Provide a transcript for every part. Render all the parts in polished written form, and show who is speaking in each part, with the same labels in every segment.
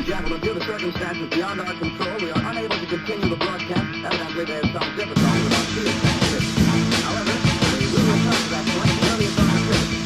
Speaker 1: and gentlemen, due to circumstances beyond our control, we are unable to continue the broadcast. Evidently, there's some difficulty with our field transmission. However, we will return to that point at the earliest opportunity.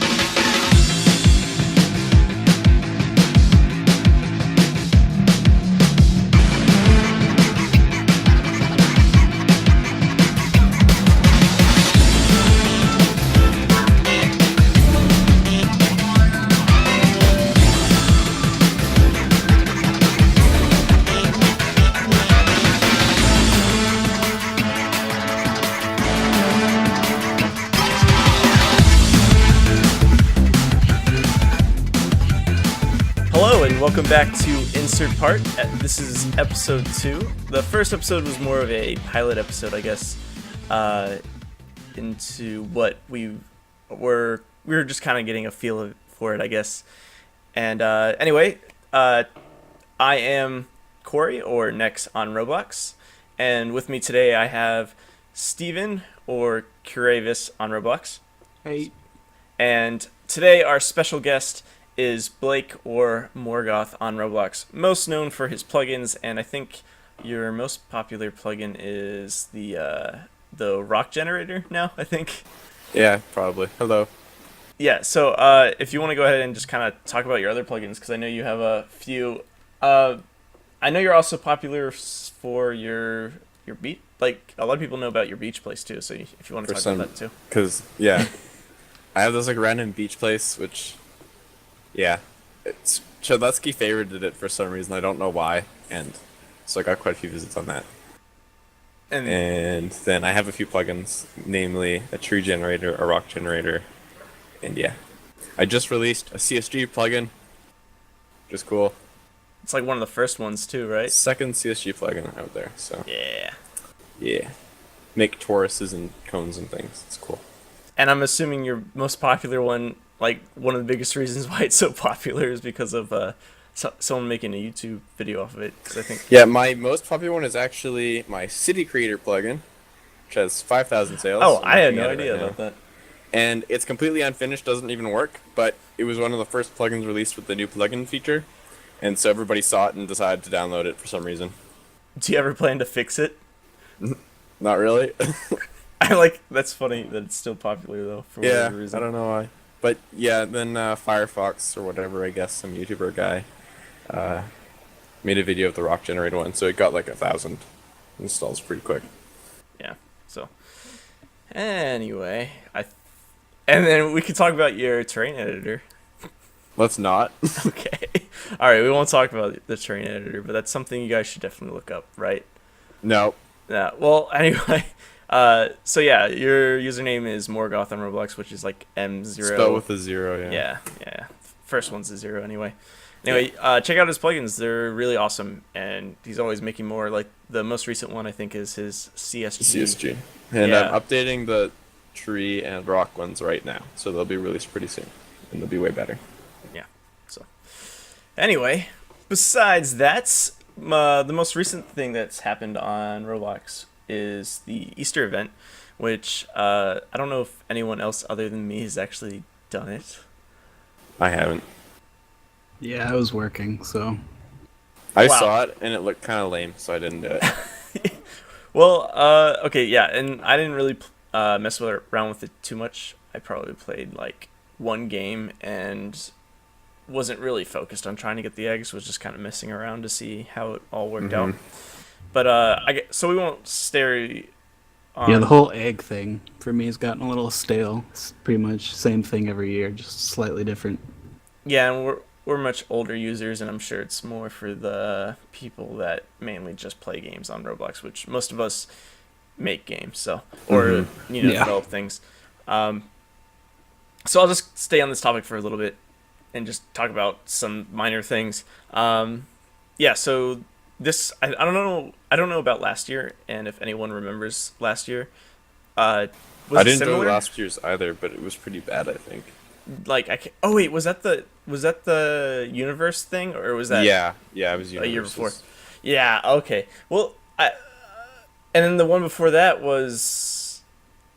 Speaker 2: Welcome back to Insert Part. This is episode 2. The first episode was more of a pilot episode, I guess, into what we were just kind of getting a feel for it, I guess. And anyway, I am Corey, or Nex on Roblox, and with me today I have Steven, or Curavis on Roblox.
Speaker 3: Hey.
Speaker 2: And today our special guest is Blake, or Morgoth on Roblox, most known for his plugins, and I think your most popular plugin is the rock generator now, I think.
Speaker 3: Yeah, probably. Hello.
Speaker 2: Yeah, so if you want to go ahead and just kind of talk about your other plugins, because I know you have a few. I know you're also popular for your beat. Like, a lot of people know about your beach place too, so if you want to talk about that too.
Speaker 3: Because, yeah, I have this like random beach place, which... Yeah, it's Chudletsky favorited it for some reason. I don't know why, and so I got quite a few visits on that. And then I have a few plugins, namely a tree generator, a rock generator, and yeah. I just released a CSG plugin, which is cool.
Speaker 2: It's like one of the first ones too, right?
Speaker 3: Second CSG plugin out there, so.
Speaker 2: Yeah.
Speaker 3: Make toruses and cones and things. It's cool.
Speaker 2: And I'm assuming your most popular one, like one of the biggest reasons why it's so popular, is because of someone making a YouTube video off of it. 'Cause I think.
Speaker 3: Yeah, my most popular one is actually my City Creator plugin, which has 5,000 sales.
Speaker 2: Oh, I had no idea about that.
Speaker 3: And it's completely unfinished, doesn't even work, but it was one of the first plugins released with the new plugin feature, and so everybody saw it and decided to download it for some reason.
Speaker 2: Do you ever plan to fix it?
Speaker 3: Not really.
Speaker 2: That's funny that it's still popular though, for whatever reason.
Speaker 3: I don't know why. But yeah, then Firefox or whatever, I guess, some YouTuber guy, made a video of the rock generator one, so it got like 1,000 installs pretty quick.
Speaker 2: Yeah. So anyway, and then we could talk about your terrain editor.
Speaker 3: Let's not.
Speaker 2: Okay. All right, we won't talk about the terrain editor, but that's something you guys should definitely look up, right?
Speaker 3: No.
Speaker 2: Yeah. Well, anyway. So yeah, your username is Morgoth on Roblox, which is like M0.
Speaker 3: Spelled with a 0, yeah.
Speaker 2: Yeah. First one's a 0 anyway. Anyway, check out his plugins. They're really awesome, and he's always making more. Like, the most recent one, I think, is his CSG.
Speaker 3: And
Speaker 2: yeah.
Speaker 3: I'm updating the tree and rock ones right now, so they'll be released pretty soon, and they'll be way better.
Speaker 2: Yeah. So, anyway, besides that, the most recent thing that's happened on Roblox is the Easter event, which I don't know if anyone else other than me has actually done it.
Speaker 3: I haven't.
Speaker 4: Yeah, I was working, so...
Speaker 3: I saw it, and it looked kind of lame, so I didn't do it.
Speaker 2: Well, okay, yeah, and I didn't really mess around with it too much. I probably played, like, one game, and wasn't really focused on trying to get the eggs, was just kind of messing around to see how it all worked out. But, so we won't stay on...
Speaker 4: Yeah, the whole egg thing, for me, has gotten a little stale. It's pretty much same thing every year, just slightly different.
Speaker 2: Yeah, and we're much older users, and I'm sure it's more for the people that mainly just play games on Roblox, which most of us make games, so, or, develop things. So I'll just stay on this topic for a little bit and just talk about some minor things. Yeah, so this, I don't know about last year, and if anyone remembers last year. Was
Speaker 3: I didn't
Speaker 2: it
Speaker 3: do
Speaker 2: similar?
Speaker 3: last year's either, but it was pretty bad, I think.
Speaker 2: Like, oh wait, was that the universe thing, or was that
Speaker 3: Yeah, it was
Speaker 2: a year before?
Speaker 3: Universes.
Speaker 2: Yeah, okay. Well, and then the one before that was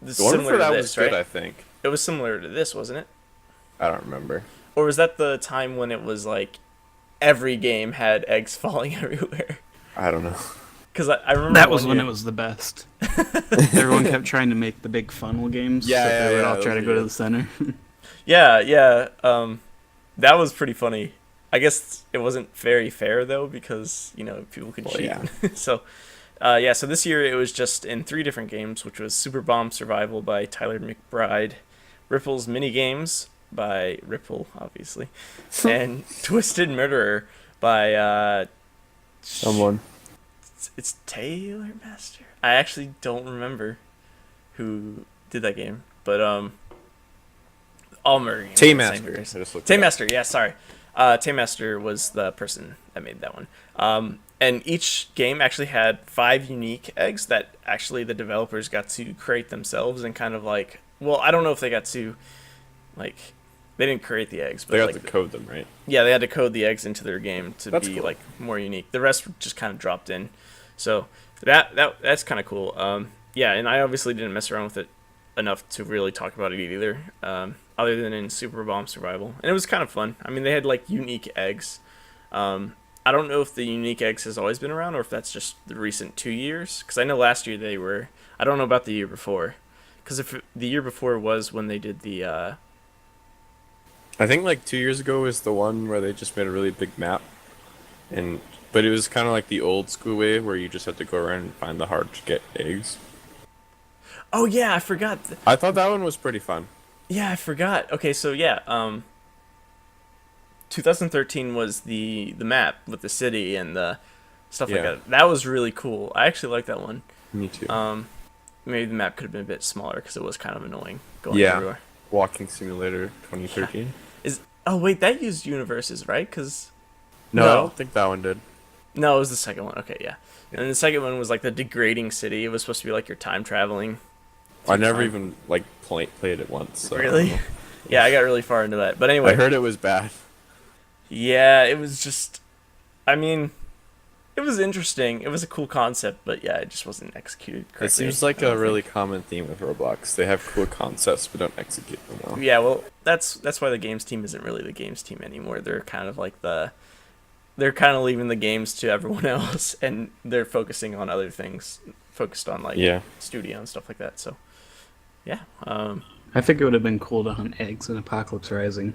Speaker 3: The one before that was good,
Speaker 2: right?
Speaker 3: I think.
Speaker 2: It was similar to this, wasn't it?
Speaker 3: I don't remember.
Speaker 2: Or was that the time when it was like every game had eggs falling everywhere.
Speaker 3: I don't know.
Speaker 2: Because I remember
Speaker 4: That was
Speaker 2: one
Speaker 4: when
Speaker 2: year-
Speaker 4: it was the best. Everyone kept trying to make the big funnel games.
Speaker 3: Yeah,
Speaker 4: so
Speaker 3: yeah,
Speaker 4: they would
Speaker 3: yeah,
Speaker 4: all
Speaker 3: those
Speaker 4: try to
Speaker 3: were
Speaker 4: go to
Speaker 3: good.
Speaker 4: the center.
Speaker 2: Yeah. That was pretty funny. I guess it wasn't very fair though because people could
Speaker 3: Well,
Speaker 2: cheat.
Speaker 3: yeah.
Speaker 2: So, so this year it was just in 3 different games, which was Super Bomb Survival by Tyler McBride, Ripple's Mini Games by Ripple, obviously, and Twisted Murderer by
Speaker 3: Someone.
Speaker 2: it's Taylor Master. I actually don't remember who did that game, but all murder games. are the same
Speaker 3: Taymaster.
Speaker 2: various-
Speaker 3: I just looked it up.
Speaker 2: Taymaster, yeah, sorry. Taymaster was the person that made that one. And each game actually had 5 unique eggs that actually the developers got to create themselves and kind of like, well, I don't know if they got to, like, they didn't create the eggs, but
Speaker 3: They got
Speaker 2: like,
Speaker 3: to code them, right?
Speaker 2: yeah, they had to code the eggs into their game to
Speaker 3: That's
Speaker 2: be
Speaker 3: cool.
Speaker 2: like more unique. The rest just kind of dropped in, so that's kind of cool. Yeah, and I obviously didn't mess around with it enough to really talk about it either, other than in Super Bomb Survival, and it was kind of fun. I mean, they had like unique eggs. I don't know if the unique eggs has always been around or if that's just the recent 2 years, because I know last year they were. I don't know about the year before, because if the year before was when they did the.
Speaker 3: I think like 2 years ago was the one where they just made a really big map, but it was kind of like the old school way where you just had to go around and find the hard to get eggs.
Speaker 2: Oh yeah, I forgot.
Speaker 3: I thought that one was pretty fun.
Speaker 2: Yeah, I forgot. Okay, so yeah, 2013 was the map with the city and the stuff like
Speaker 3: Yeah.
Speaker 2: that. That was really cool. I actually like that one.
Speaker 3: Me too.
Speaker 2: Maybe the map could have been a bit smaller because it was kind of annoying going
Speaker 3: Yeah.
Speaker 2: everywhere.
Speaker 3: Walking Simulator 2013.
Speaker 2: Wait, that used universes, right? Because
Speaker 3: No,
Speaker 2: No.
Speaker 3: I don't think that one did.
Speaker 2: no, it was the second one. Okay, yeah. And the second one was like the degrading city. It was supposed to be like your time traveling.
Speaker 3: I never
Speaker 2: time.
Speaker 3: even like played it once. So I don't
Speaker 2: Really?
Speaker 3: know.
Speaker 2: Yeah, I got really far into that. But anyway,
Speaker 3: I heard it was bad.
Speaker 2: yeah, it was just. I mean, it was interesting. It was a cool concept, but yeah, it just wasn't executed correctly.
Speaker 3: It seems like
Speaker 2: I
Speaker 3: a
Speaker 2: don't
Speaker 3: really
Speaker 2: think.
Speaker 3: common theme with Roblox. They have cool concepts but don't execute them well.
Speaker 2: Yeah, well, that's why the games team isn't really the games team anymore. They're kind of like they're kind of leaving the games to everyone else, and they're focusing on other things, focused on like
Speaker 3: Yeah.
Speaker 2: studio and stuff like that. So, yeah,
Speaker 4: I think it would have been cool to hunt eggs in Apocalypse Rising.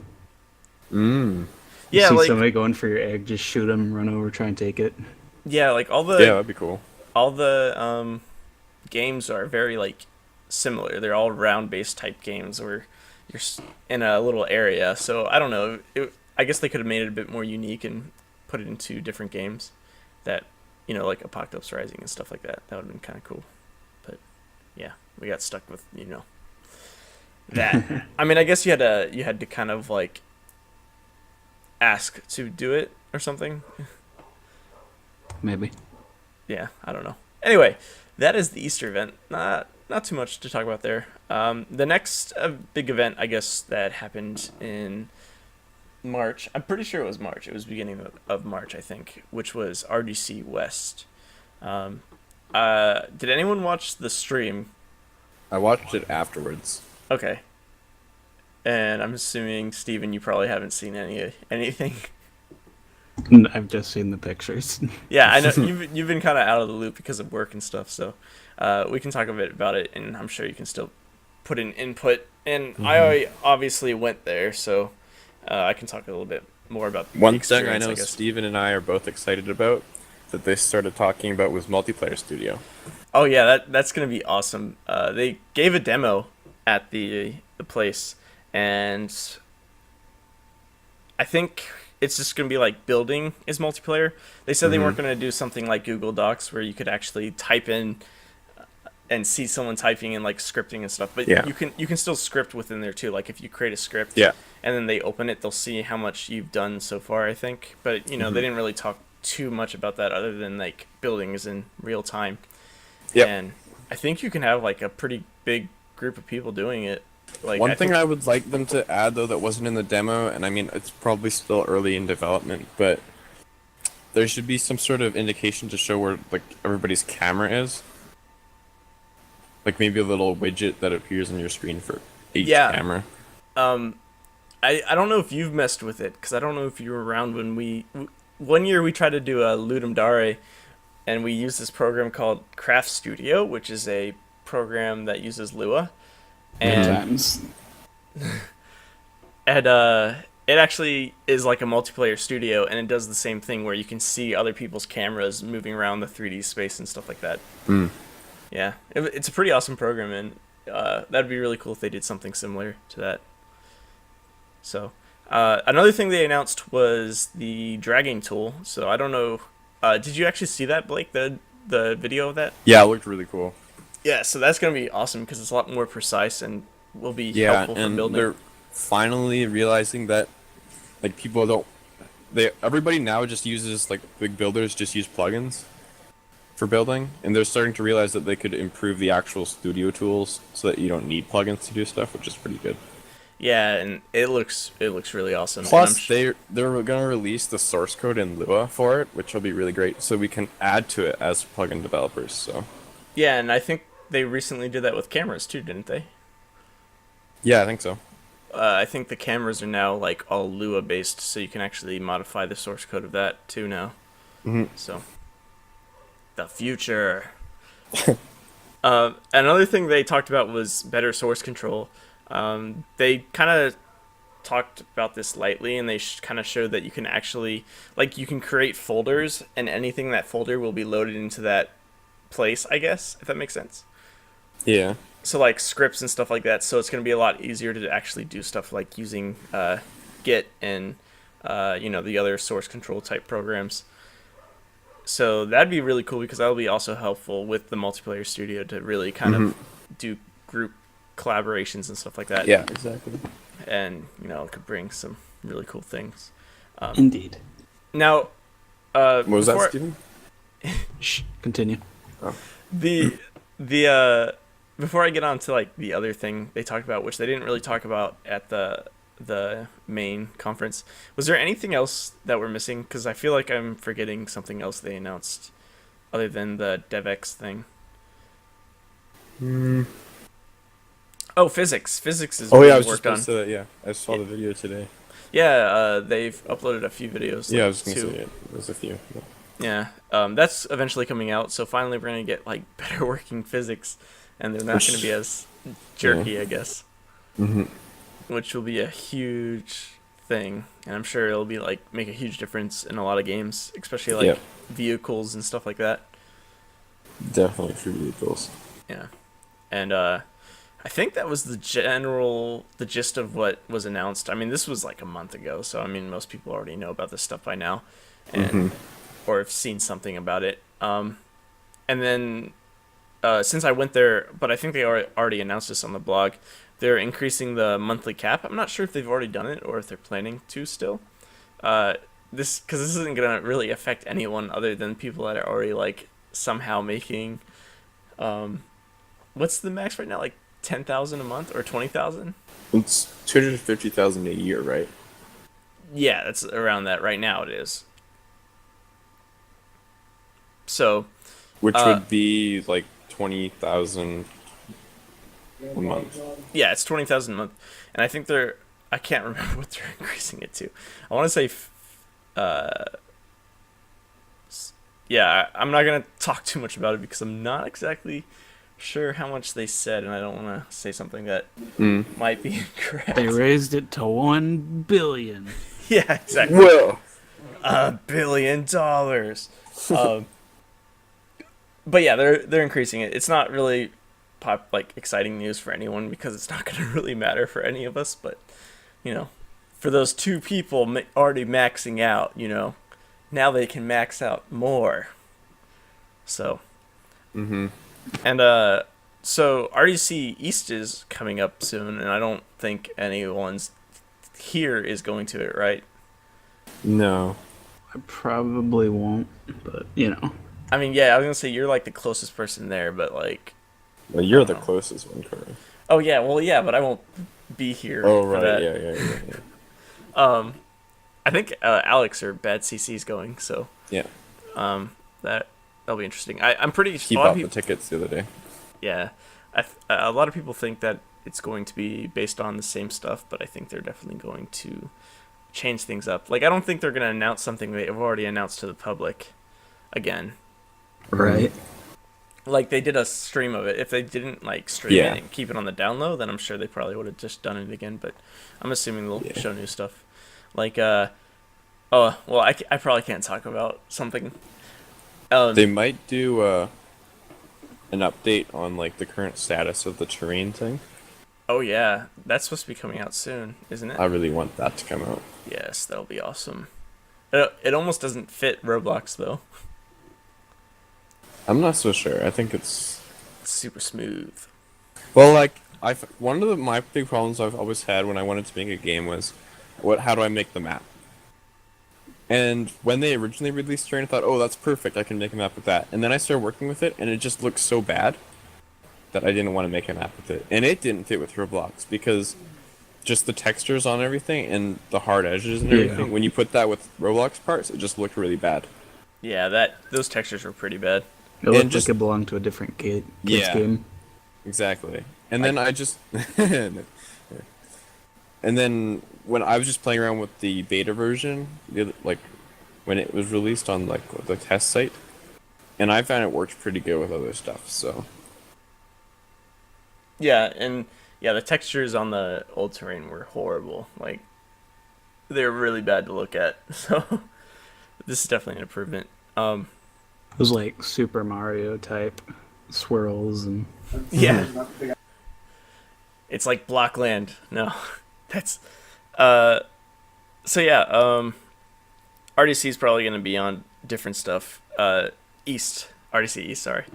Speaker 3: Mm.
Speaker 4: You
Speaker 2: yeah,
Speaker 4: see
Speaker 2: like
Speaker 4: somebody going for your egg, just shoot them, run over, try and take it.
Speaker 2: yeah, like all the
Speaker 3: Yeah, that'd be cool.
Speaker 2: games are very like similar. They're all round based type games where you're in a little area. So I don't know. I guess they could have made it a bit more unique and put it into different games that like Apocalypse Rising and stuff like that. That would have been kind of cool. But yeah, we got stuck with that. I mean, I guess you had to kind of like ask to do it or something.
Speaker 4: Maybe.
Speaker 2: Yeah, I don't know. Anyway, that is the Easter event. Not too much to talk about there. The next big event, I guess, that happened in March. I'm pretty sure it was March. It was beginning of March, I think, which was RDC West. Did anyone watch the stream?
Speaker 3: I watched it afterwards.
Speaker 2: Okay. And I'm assuming, Steven, you probably haven't seen anything.
Speaker 4: I've just seen the pictures.
Speaker 2: Yeah, I know you've been kind of out of the loop because of work and stuff, so we can talk a bit about it, and I'm sure you can still put in input. And I obviously went there, so I can talk a little bit more about the
Speaker 3: One thing I
Speaker 2: experience,
Speaker 3: know
Speaker 2: guess.
Speaker 3: Steven and I are both excited about that they started talking about was Multiplayer Studio.
Speaker 2: Oh yeah, that's gonna be awesome. They gave a demo at the place, and I think it's just gonna be like building is multiplayer. They said they weren't gonna do something like Google Docs where you could actually type in and see someone typing and like scripting and stuff. But
Speaker 3: Yeah.
Speaker 2: you can still script within there too. Like if you create a script,
Speaker 3: Yeah.
Speaker 2: and then they open it, they'll see how much you've done so far, I think. But they didn't really talk too much about that other than like building is in real time.
Speaker 3: Yep.
Speaker 2: And I think you can have like a pretty big group of people doing it. Like
Speaker 3: One thing
Speaker 2: think,
Speaker 3: I would like them to add, though, that wasn't in the demo, and I mean, it's probably still early in development, but there should be some sort of indication to show where, like, everybody's camera is. Like, maybe a little widget that appears on your screen for each
Speaker 2: Yeah.
Speaker 3: camera.
Speaker 2: I don't know if you've messed with it because I don't know if you were around when one year we tried to do a Ludum Dare, and we used this program called Craft Studio, which is a program that uses Lua, and
Speaker 4: Sometimes.
Speaker 2: it actually is like a multiplayer studio, and it does the same thing where you can see other people's cameras moving around the 3D space and stuff like that. Yeah, it's a pretty awesome program, and that'd be really cool if they did something similar to that. So, another thing they announced was the dragging tool. So I don't know, did you actually see that, Blake? The video of that?
Speaker 3: Yeah, it looked really cool.
Speaker 2: Yeah, so that's gonna be awesome because it's a lot more precise and will be
Speaker 3: Yeah,
Speaker 2: helpful for
Speaker 3: and
Speaker 2: building.
Speaker 3: they're finally realizing that, like, people don't. Everybody now just uses, like, big builders just use plugins for building, and they're starting to realize that they could improve the actual studio tools so that you don't need plugins to do stuff, which is pretty good.
Speaker 2: Yeah, and it looks really awesome.
Speaker 3: Plus, they're gonna release the source code in Lua for it, which will be really great, so we can add to it as plugin developers. So.
Speaker 2: Yeah, and I think they recently did that with cameras too, didn't they?
Speaker 3: Yeah, I think so.
Speaker 2: I think the cameras are now like all Lua based, so you can actually modify the source code of that too now. So, the future. Another thing they talked about was better source control. They kind of talked about this lightly, and they kind of showed that you can actually, like, you can create folders, and anything in that folder will be loaded into that place, I guess, if that makes sense.
Speaker 3: Yeah.
Speaker 2: So, like, scripts and stuff like that, so it's going to be a lot easier to actually do stuff like using Git and, the other source control type programs. So that'd be really cool because that'll be also helpful with the multiplayer studio to really kind of do group collaborations and stuff like that.
Speaker 3: Yeah, exactly.
Speaker 2: And, it could bring some really cool things.
Speaker 4: Indeed.
Speaker 2: Now,
Speaker 3: What was that, Steven?
Speaker 4: Shh. Continue.
Speaker 2: the before I get on to like the other thing they talked about, which they didn't really talk about at the main conference, was there anything else that we're missing? Because I feel like I'm forgetting something else they announced other than the DevX thing. Oh, physics is
Speaker 3: Oh yeah, I
Speaker 2: being
Speaker 3: was just
Speaker 2: worked
Speaker 3: going
Speaker 2: on.
Speaker 3: to say that. Yeah, I saw the video today.
Speaker 2: Yeah, they've uploaded a few videos.
Speaker 3: Yeah, I was going to
Speaker 2: too.
Speaker 3: say it. There's a few.
Speaker 2: Yeah, that's eventually coming out. So finally, we're gonna get like better working physics, and they're not gonna be as jerky, I guess. Which will be a huge thing, and I'm sure it'll be like make a huge difference in a lot of games, especially like vehicles and stuff like that.
Speaker 3: Definitely for vehicles.
Speaker 2: Yeah, and I think that was the gist of what was announced. I mean, this was like a month ago, so I mean, most people already know about this stuff by now, and or have seen something about it. And then since I went there, but I think they already announced this on the blog, they're increasing the monthly cap. I'm not sure if they've already done it or if they're planning to still. Because this isn't gonna really affect anyone other than people that are already like somehow making. What's the max right now? Like 10,000 a month or 20,000?
Speaker 3: It's 250,000 a year, right?
Speaker 2: Yeah, that's around that right now. It is. So,
Speaker 3: which would be like 20,000 a month.
Speaker 2: Yeah, it's 20,000 a month, and I think I can't remember what they're increasing it to. I want to say, yeah, I'm not gonna talk too much about it because I'm not exactly sure how much they said, and I don't want to say something that might be incorrect.
Speaker 4: They raised it to $1 billion.
Speaker 2: Yeah, exactly.
Speaker 3: Whoa.
Speaker 2: $1 billion. But yeah, they're increasing it. It's not really exciting news for anyone because it's not going to really matter for any of us. But for those two people already maxing out, now they can max out more. So. And so RDC East is coming up soon, and I don't think anyone's here is going to it, right?
Speaker 3: No.
Speaker 4: I probably won't, but
Speaker 2: I mean, yeah, I was gonna say you're like the closest person there, but like.
Speaker 3: Well, you're the closest one, Corey.
Speaker 2: Oh yeah, well yeah, but I won't be here.
Speaker 3: Oh
Speaker 2: for
Speaker 3: right,
Speaker 2: that.
Speaker 3: yeah.
Speaker 2: I think Alex or Bad CC's going, so.
Speaker 3: Yeah.
Speaker 2: That'll be interesting. I'm pretty.
Speaker 3: He bought the tickets the other day.
Speaker 2: Yeah, a lot of people think that it's going to be based on the same stuff, but I think they're definitely going to change things up. Like I don't think they're gonna announce something they've already announced to the public again.
Speaker 4: Right.
Speaker 2: Like they did a stream of it. If they didn't like stream it and keep it on the down low, then I'm sure they probably would have just done it again. But I'm assuming they'll show new stuff. Like oh well, I probably can't talk about something.
Speaker 3: They might do an update on like the current status of the terrain thing.
Speaker 2: Oh yeah, that's supposed to be coming out soon, isn't it?
Speaker 3: I really want that to come out.
Speaker 2: Yes, that'll be awesome. It almost doesn't fit Roblox though.
Speaker 3: I'm not so sure. I think it's
Speaker 2: Super smooth.
Speaker 3: well, like one of my big problems I've always had when I wanted to make a game was, how do I make the map? And when they originally released Terrain, I thought, oh, that's perfect. I can make a map with that. And then I started working with it, and it just looked so bad that I didn't want to make a map with it. And it didn't fit with Roblox because just the textures on everything and the hard edges and everything. When you put that with Roblox parts, it just looked really bad.
Speaker 2: Yeah, those textures were pretty bad.
Speaker 4: It looked like it belonged to a different kids game.
Speaker 3: Exactly. And then I just and then when I was just playing around with the beta version, like when it was released on like the test site, and I found it worked pretty good with other stuff. So
Speaker 2: yeah, and the textures on the old terrain were horrible. Like they were really bad to look at. So this is definitely an improvement.
Speaker 4: It was like Super Mario type swirls and
Speaker 2: yeah. It's like Blockland. No, that's so yeah. RDC is probably going to be on different stuff. RDC East, sorry.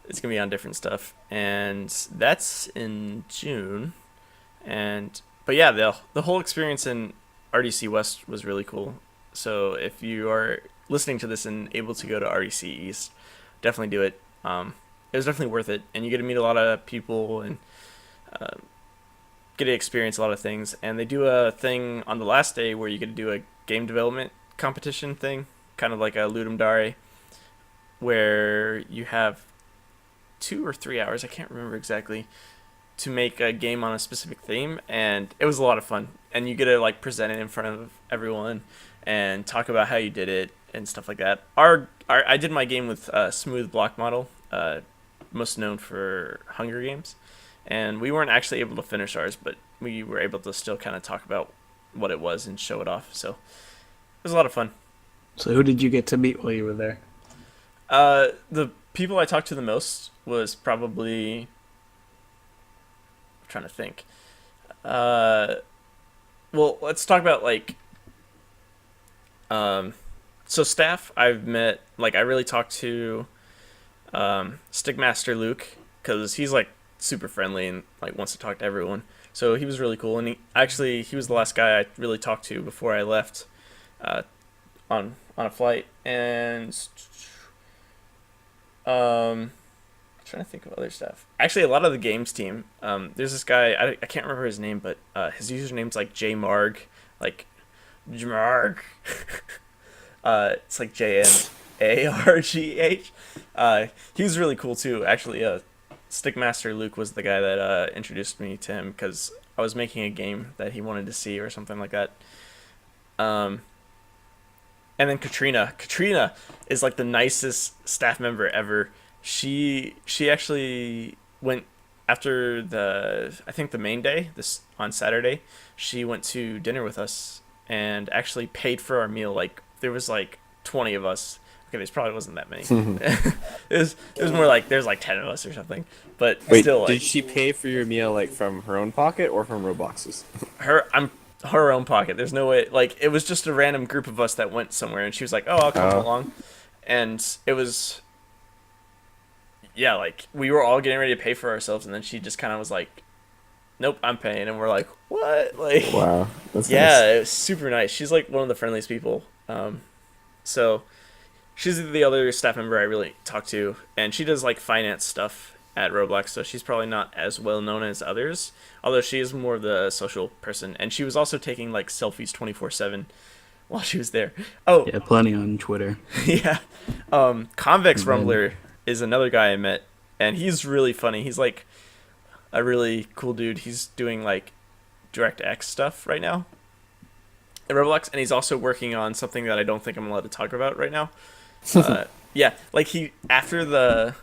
Speaker 2: It's going to be on different stuff, and that's in June. But yeah, the whole experience in RDC West was really cool. So if you are listening to this and able to go to RDC East, definitely do it. It was definitely worth it, and you get to meet a lot of people and get to experience a lot of things. And they do a thing on the last day where you get to do a game development competition thing, kind of like a Ludum Dare, where you have 2 or 3 hours, I can't remember exactly, to make a game on a specific theme, and it was a lot of fun. And you get to like present it in front of everyone and talk about how you did it and stuff like that. I did my game with Smooth Block Model, most known for Hunger Games, and we weren't actually able to finish ours, but we were able to still kind of talk about what it was and show it off. So it was a lot of fun.
Speaker 4: So who did you get to meet while you were there?
Speaker 2: The people I talked to the most was probably, I'm trying to think. Well, let's talk about like, so staff I've met, like I really talked to Stickmaster Luke, because he's like super friendly and like wants to talk to everyone. So he was really cool, and he was the last guy I really talked to before I left on a flight. And trying to think of other stuff. Actually, a lot of the games team. There's this guy, I can't remember his name, but his username's like JMarg, like Jmarg. It's like JMARGH. He was really cool too. Actually, Stickmaster Luke was the guy that introduced me to him, because I was making a game that he wanted to see or something like that. And then Katrina. Katrina is like the nicest staff member ever. She actually went after the main day, this on Saturday. She went to dinner with us and actually paid for our meal. Like there was like 20 of us. Okay, there probably wasn't that many. it was more like there's like 10 of us or something. But
Speaker 3: wait,
Speaker 2: still, like,
Speaker 3: did she pay for your meal like from her own pocket or from Roblox's?
Speaker 2: Her own pocket. There's no way. Like it was just a random group of us that went somewhere, and she was like, "Oh, I'll come along," and it was. Yeah, like we were all getting ready to pay for ourselves, and then she just kind of was like, "Nope, I'm paying," and we're like, "What?" Like,
Speaker 3: wow, that's
Speaker 2: yeah,
Speaker 3: nice.
Speaker 2: it was super nice. She's like one of the friendliest people. So she's the other staff member I really talk to, and she does like finance stuff at Roblox, so she's probably not as well known as others, although she is more of the social person. And she was also taking like selfies 24/7 while she was there. Oh
Speaker 4: yeah, plenty on Twitter.
Speaker 2: Yeah. Convex Rumbler is another guy I met, and he's really funny. He's like a really cool dude. He's doing like DirectX stuff right now, Roblox, and he's also working on something that I don't think I'm allowed to talk about right now. Yeah, like he after the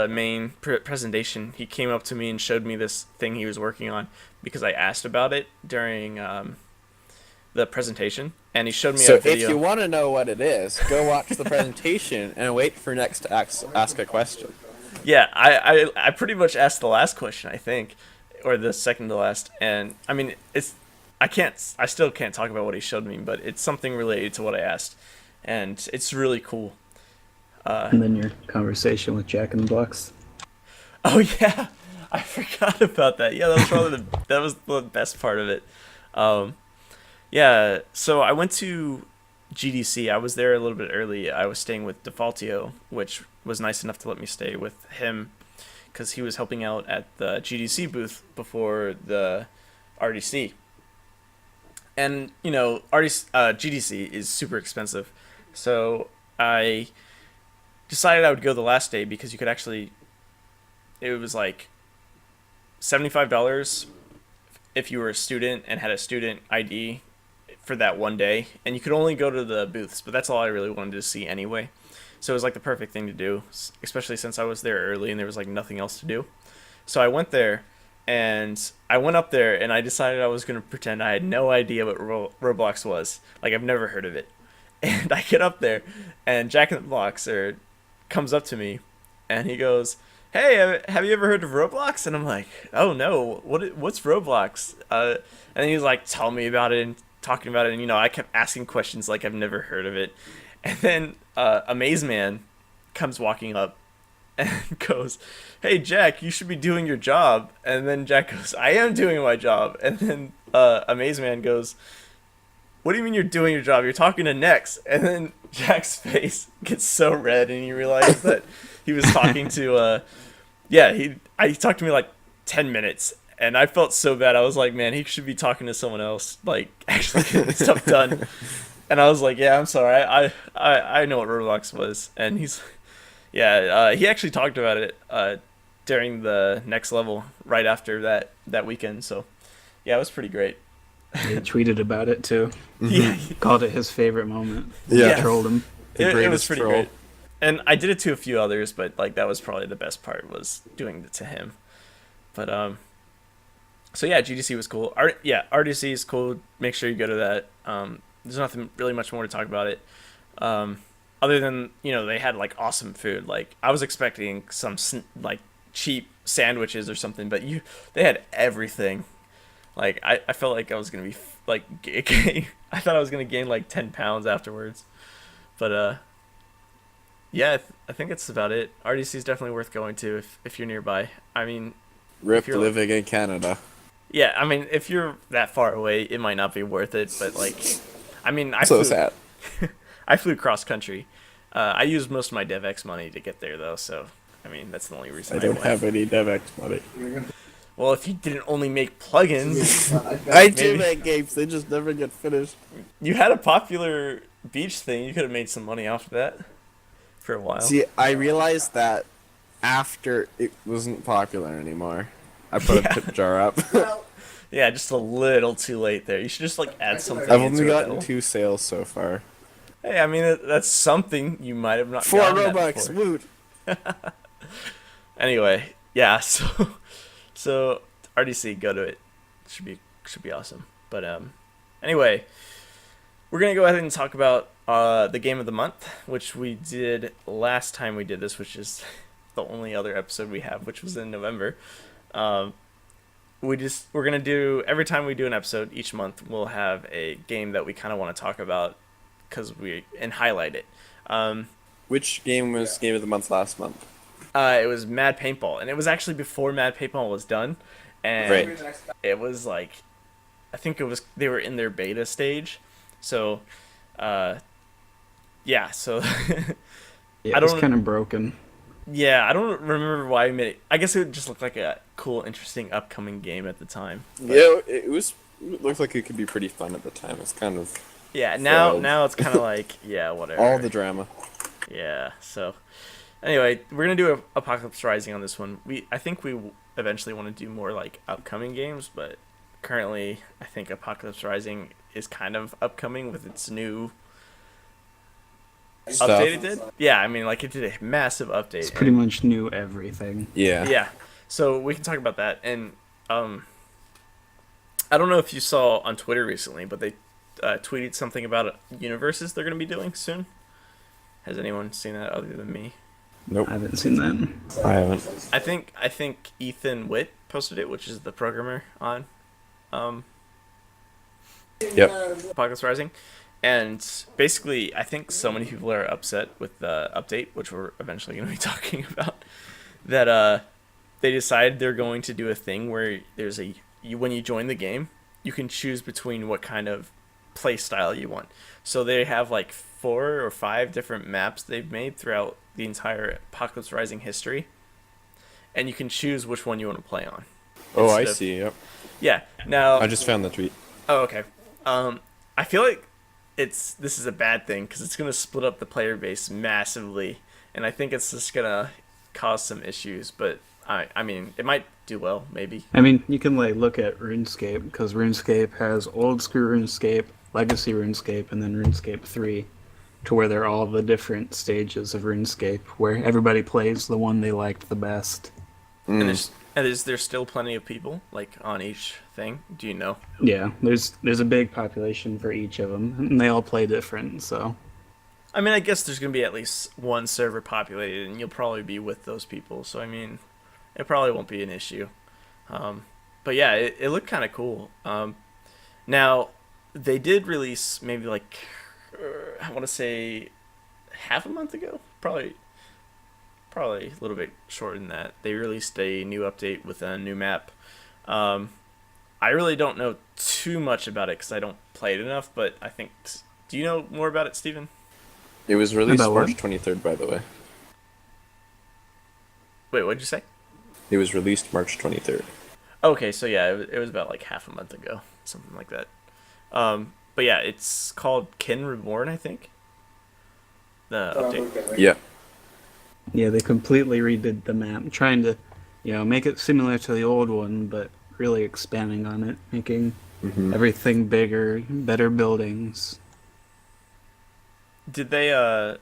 Speaker 2: main presentation, he came up to me and showed me this thing he was working on because I asked about it during the presentation, and he showed me
Speaker 3: So
Speaker 2: a video.
Speaker 3: if you want to know what it is, go watch the presentation and wait for next to ask a question.
Speaker 2: Yeah, I pretty much asked the last question, I think, or the second to last, and I mean I still can't talk about what he showed me, but it's something related to what I asked, and it's really cool.
Speaker 4: And then your conversation with Jack in the Box.
Speaker 2: Oh yeah, I forgot about that. Yeah, that was probably that was the best part of it. Yeah, so I went to GDC. I was there a little bit early. I was staying with Defaultio, which was nice enough to let me stay with him because he was helping out at the GDC booth before the RDC. And, you know, GDC is super expensive. So I decided I would go the last day because you could actually, it was like $75 if you were a student and had a student ID for that one day, and you could only go to the booths, but that's all I really wanted to see anyway. So it was like the perfect thing to do, especially since I was there early and there was like nothing else to do. So I went there, and I went up there and I decided I was going to pretend I had no idea what Roblox was. Like, I've never heard of it. And I get up there, and Jack in the Boxer comes up to me, and he goes, "Hey, have you ever heard of Roblox?" And I'm like, "Oh no, what's Roblox?" And he's like, "Tell me about it," and talking about it, and you know, I kept asking questions like I've never heard of it. And then Amaze Man comes walking up and goes, "Hey Jack, you should be doing your job." And then Jack goes, "I am doing my job." And then Amaze Man goes, "What do you mean you're doing your job? You're talking to Nex." And then Jack's face gets so red, and he realizes that he was talking to he talked to me like 10 minutes, and I felt so bad. I was like, man, he should be talking to someone else, like actually getting stuff done. And I was like, yeah, I'm sorry, I know what Roblox was. And he's he actually talked about it during the next level right after that weekend. So yeah, it was pretty great.
Speaker 4: He tweeted about it too.
Speaker 2: Yeah,
Speaker 4: Called it his favorite moment.
Speaker 3: Yeah.
Speaker 4: Trolled him.
Speaker 2: it was pretty
Speaker 3: troll.
Speaker 2: great. And I did it to a few others, but like that was probably the best part, was doing it to him. But so yeah, GDC was cool. RDC is cool. Make sure you go to that. There's nothing really much more to talk about it. Other than, you know, they had like awesome food. Like I was expecting some like cheap sandwiches or something, but they had everything. Like I felt like I was gonna be like I thought I was gonna gain like 10 pounds afterwards. But yeah, I think it's about it. RDC is definitely worth going to if you're nearby. I mean,
Speaker 3: Rip
Speaker 2: you're
Speaker 3: living in Canada.
Speaker 2: yeah, I mean, if you're that far away, it might not be worth it. But like, I mean,
Speaker 3: So sad.
Speaker 2: I flew cross country. I used most of my DevX money to get there, though. So I mean, that's the only reason
Speaker 3: I don't
Speaker 2: went.
Speaker 3: have any DevX money.
Speaker 2: Well, if you didn't only make plugins,
Speaker 3: I do
Speaker 2: maybe-
Speaker 3: make games, they just never get finished.
Speaker 2: you had a popular beach thing. You could have made some money off of that for a while.
Speaker 3: See, I realized that after it wasn't popular anymore. I put a tip jar up.
Speaker 2: Yeah, just a little too late there. You should just like add something.
Speaker 3: I've
Speaker 2: into
Speaker 3: only
Speaker 2: it
Speaker 3: gotten
Speaker 2: that'll-
Speaker 3: 2 sales so far.
Speaker 2: Hey, I mean that's something you might have not.
Speaker 3: 4
Speaker 2: gotten that
Speaker 3: Robux,
Speaker 2: before.
Speaker 3: woot!
Speaker 2: Anyway, yeah. So RDC, go to it. Should be awesome. But anyway, we're gonna go ahead and talk about the game of the month, which we did last time we did this, which is the only other episode we have, which was in November. We're gonna do, every time we do an episode each month, we'll have a game that we kind of want to talk about and highlight it.
Speaker 3: Which game was Game of the Month last month?
Speaker 2: It was Mad Paintball, and it was actually before Mad Paintball was done, and
Speaker 3: Right.
Speaker 2: it was like, I think they were in their beta stage, so, yeah. So,
Speaker 4: Yeah,
Speaker 2: I
Speaker 4: it was
Speaker 2: don't-
Speaker 4: kind of broken.
Speaker 2: yeah, I don't remember why I made it. I guess it just looked like a cool, interesting upcoming game at the time. But
Speaker 3: Yeah, it looked like it could be pretty fun at the time. It's kind of
Speaker 2: yeah. Now
Speaker 3: failed.
Speaker 2: it's kind of like, yeah, whatever.
Speaker 3: all the drama.
Speaker 2: Yeah. So, anyway, we're gonna do Apocalypse Rising on this one. I think we eventually want to do more like upcoming games, but currently, I think Apocalypse Rising is kind of upcoming with its new
Speaker 3: Stuff.
Speaker 2: update it did. Yeah, I mean, like, it did a massive update.
Speaker 4: It's pretty much new everything.
Speaker 3: Yeah.
Speaker 2: Yeah, so we can talk about that. And I don't know if you saw on Twitter recently, but they tweeted something about universes they're going to be doing soon. Has anyone seen that other than me?
Speaker 3: Nope.
Speaker 4: I haven't seen that.
Speaker 3: I haven't.
Speaker 2: I think Ethan Witt posted it, which is the programmer on
Speaker 3: Yep.
Speaker 2: Apocalypse Rising. And basically, I think so many people are upset with the update, which we're eventually going to be talking about, that they decided they're going to do a thing where when you join the game, you can choose between what kind of play style you want. So they have like 4 or 5 different maps they've made throughout the entire Apocalypse Rising history, and you can choose which one you want to play on.
Speaker 3: Oh, I
Speaker 2: Instead of-
Speaker 3: see. Yep.
Speaker 2: Yeah. Now.
Speaker 3: I just found the tweet.
Speaker 2: Oh, okay. I feel like this is a bad thing because it's gonna split up the player base massively, and I think it's just gonna cause some issues. But I mean, it might do well, maybe.
Speaker 4: I mean, you can like look at RuneScape because RuneScape has old school RuneScape, legacy RuneScape, and then RuneScape 3, to where they're all the different stages of RuneScape, where everybody plays the one they liked the best.
Speaker 2: And is there still plenty of people like on each thing? Do you know?
Speaker 4: Yeah, there's a big population for each of them, and they all play different. So,
Speaker 2: I mean, I guess there's gonna be at least one server populated, and you'll probably be with those people. So I mean, it probably won't be an issue. But yeah, it looked kind of cool. Now, they did release maybe like I want to say half a month ago, probably a little bit shorter than that. They released a new update with a new map. I really don't know too much about it because I don't play it enough, but I think... Do you know more about it, Steven?
Speaker 3: It was released
Speaker 4: About what?
Speaker 3: March 23rd, by the way.
Speaker 2: Wait, what'd you say?
Speaker 3: It was released March 23rd.
Speaker 2: Okay, so yeah, it was about like half a month ago, something like that. But yeah, it's called Kin Reborn, I think. The update.
Speaker 3: Yeah.
Speaker 4: yeah, they completely redid the map, trying to, make it similar to the old one, but really expanding on it, making everything bigger, better buildings.
Speaker 2: Did they? I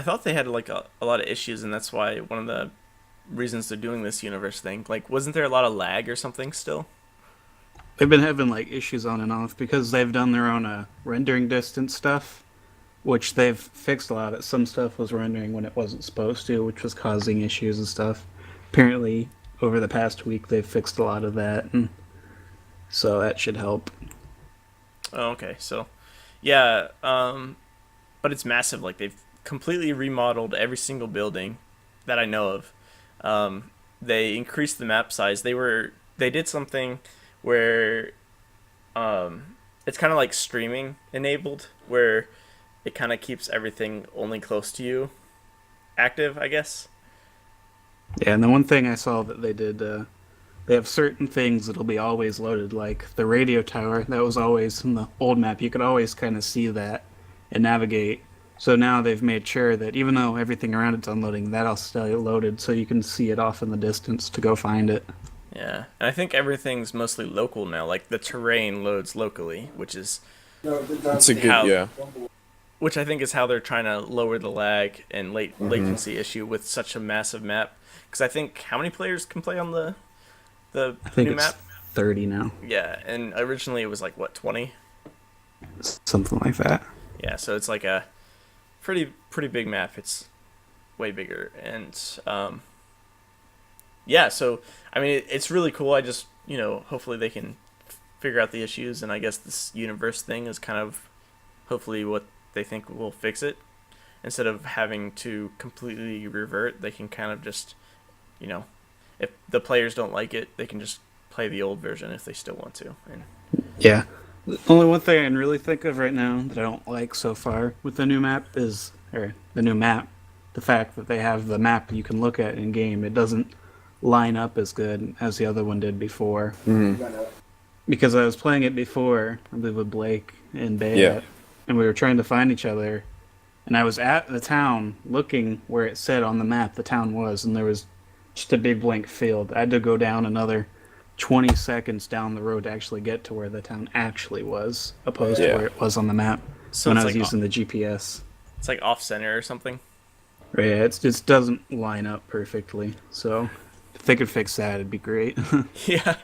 Speaker 2: thought they had like a lot of issues, and that's why one of the reasons they're doing this universe thing. Like, wasn't there a lot of lag or something still?
Speaker 4: They've been having like issues on and off because they've done their own rendering distance stuff, which they've fixed a lot of. Some stuff was rendering when it wasn't supposed to, which was causing issues and stuff. Apparently, over the past week, they've fixed a lot of that, and so that should help.
Speaker 2: Oh, okay. So, yeah, but it's massive. Like, they've completely remodeled every single building that I know of. They increased the map size. They did something where it's kind of like streaming enabled, where it kind of keeps everything only close to you active, I guess.
Speaker 4: Yeah, and the one thing I saw that they did, they have certain things that'll be always loaded, like the radio tower. That was always in the old map. You could always kind of see that and navigate. So now they've made sure that even though everything around it's unloading, that'll stay loaded so you can see it off in the distance to go find it.
Speaker 2: Yeah, and I think everything's mostly local now. Like, the terrain loads locally, which is
Speaker 3: It's a good,
Speaker 2: How-
Speaker 3: yeah.
Speaker 2: which I think is how they're trying to lower the lag and latency issue with such a massive map. Because I think how many players can play on the
Speaker 4: I think
Speaker 2: new
Speaker 4: it's
Speaker 2: map?
Speaker 4: 30 now,
Speaker 2: Yeah, and originally it was like what, 20?
Speaker 4: something like that.
Speaker 2: Yeah, so it's like a pretty big map. It's way bigger, and yeah. So I mean, it's really cool. I just hopefully they can figure out the issues, and I guess this universe thing is kind of hopefully what they think will fix it. Instead of having to completely revert, they can kind of just, if the players don't like it, they can just play the old version if they still want to. And
Speaker 4: Yeah. The only one thing I can really think of right now that I don't like so far with the new map is, or the new map, the fact that they have the map you can look at in game. It doesn't line up as good as the other one did before. Because I was playing it before, I believe with Blake and Bay,
Speaker 3: Yeah.
Speaker 4: and we were trying to find each other. And I was at the town looking where it said on the map the town was, and there was just a big blank field. I had to go down another 20 seconds down the road to actually get to where the town actually was, opposed to
Speaker 3: Yeah.
Speaker 4: where it was on the map
Speaker 2: So
Speaker 4: when I
Speaker 2: it's
Speaker 4: was
Speaker 2: like
Speaker 4: using the GPS.
Speaker 2: it's like off center or something.
Speaker 4: Right, yeah, it just doesn't line up perfectly. So if they could fix that, it'd be great.
Speaker 2: Yeah.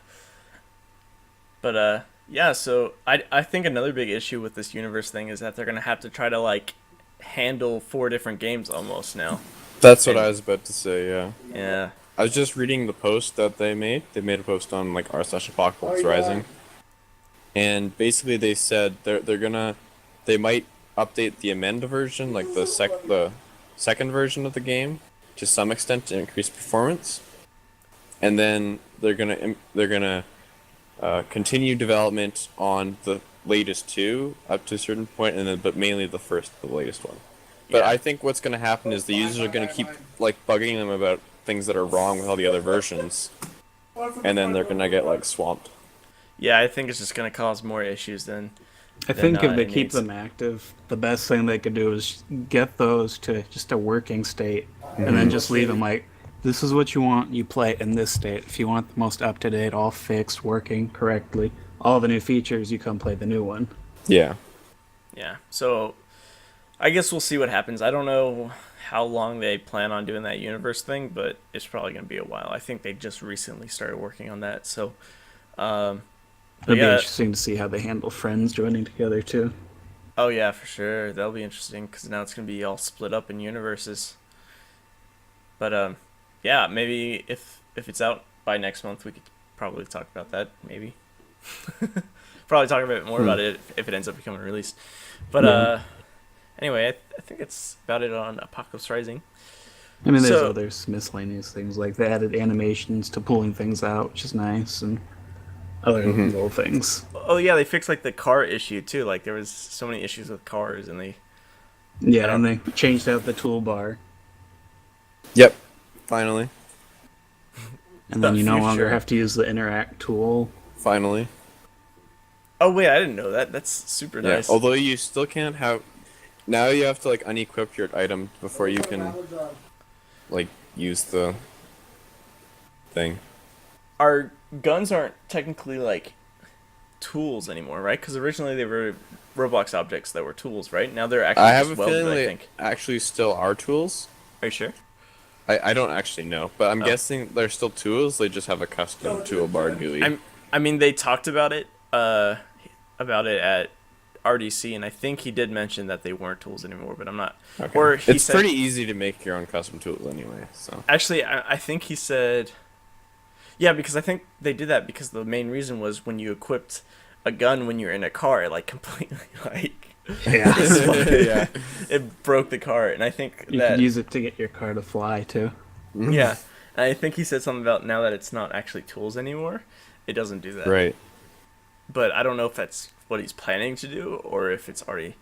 Speaker 2: But yeah, so I think another big issue with this universe thing is that they're gonna have to try to like handle 4 different games almost now.
Speaker 3: That's what I was about to say. Yeah.
Speaker 2: Yeah.
Speaker 3: I was just reading the post that they made. They made a post on like r/Apocalypse Rising, and basically they said they might update the amend version, like the second version of the game, to some extent to increase performance, and then they're gonna continue development on the latest 2 up to a certain point, and then but mainly the latest one. But
Speaker 2: Yeah.
Speaker 3: I think what's gonna happen is the users are gonna keep like bugging them about things that are wrong with all the other versions, and then they're gonna get like swamped.
Speaker 2: Yeah, I think it's just gonna cause more issues than.
Speaker 4: I think if they
Speaker 2: it
Speaker 4: keep
Speaker 2: needs.
Speaker 4: them active, the best thing they could do is get those to just a working state, and then just leave them like, this is what you want, you play it in this state. If you want the most up to date, all fixed, working correctly, all the new features, you come play the new one.
Speaker 3: Yeah.
Speaker 2: Yeah. So I guess we'll see what happens. I don't know how long they plan on doing that universe thing, but it's probably going to be a while. I think they just recently started working on that. So
Speaker 4: It'll be
Speaker 2: yeah.
Speaker 4: interesting to see how they handle friends joining together too.
Speaker 2: Oh yeah, for sure. That'll be interesting because now it's going to be all split up in universes. But yeah, maybe if it's out by next month, we could probably talk about that. Maybe probably talk a bit more about it if it ends up becoming released. But
Speaker 4: Yeah.
Speaker 2: anyway, I think it's about it on Apocalypse Rising.
Speaker 4: I mean, there's
Speaker 2: So-
Speaker 4: other miscellaneous things like they added animations to pulling things out, which is nice, and other little things.
Speaker 2: Oh yeah, they fixed like the car issue too. Like there was so many issues with cars, and they
Speaker 4: Yeah, and they changed out the toolbar,
Speaker 3: Yep. Finally.
Speaker 4: and then
Speaker 2: The
Speaker 4: you no longer
Speaker 2: future.
Speaker 4: have to use the interact tool.
Speaker 3: Finally.
Speaker 2: Oh wait, I didn't know that. That's super
Speaker 3: Yeah.
Speaker 2: nice.
Speaker 3: Although you still can't have. Now you have to like unequip your item before you can like use the thing.
Speaker 2: Our guns aren't technically like tools anymore, right? Because originally they were Roblox objects that were tools, right? Now they're actually
Speaker 3: I have
Speaker 2: just
Speaker 3: a
Speaker 2: welded,
Speaker 3: feeling
Speaker 2: I
Speaker 3: they
Speaker 2: think.
Speaker 3: actually still are tools.
Speaker 2: Are you sure?
Speaker 3: I don't actually know, but I'm
Speaker 2: Oh.
Speaker 3: guessing they're still tools. They just have a custom toolbar GUI.
Speaker 2: I mean, they talked about it at RDC, and I think he did mention that they weren't tools anymore, but I'm not.
Speaker 3: Okay.
Speaker 2: Or he
Speaker 3: It's
Speaker 2: said,
Speaker 3: pretty easy to make your own custom tools anyway. So
Speaker 2: Actually, I think he said, yeah, because I think they did that because the main reason was when you equipped a gun when you're in a car, it like completely like
Speaker 4: Yeah,
Speaker 3: yeah.
Speaker 2: it broke the car, and I think
Speaker 4: you
Speaker 2: that
Speaker 4: could use it to get your car to fly too.
Speaker 2: yeah, and I think he said something about now that it's not actually tools anymore, it doesn't do that.
Speaker 3: Right.
Speaker 2: But I don't know if that's what he's planning to do or if it's already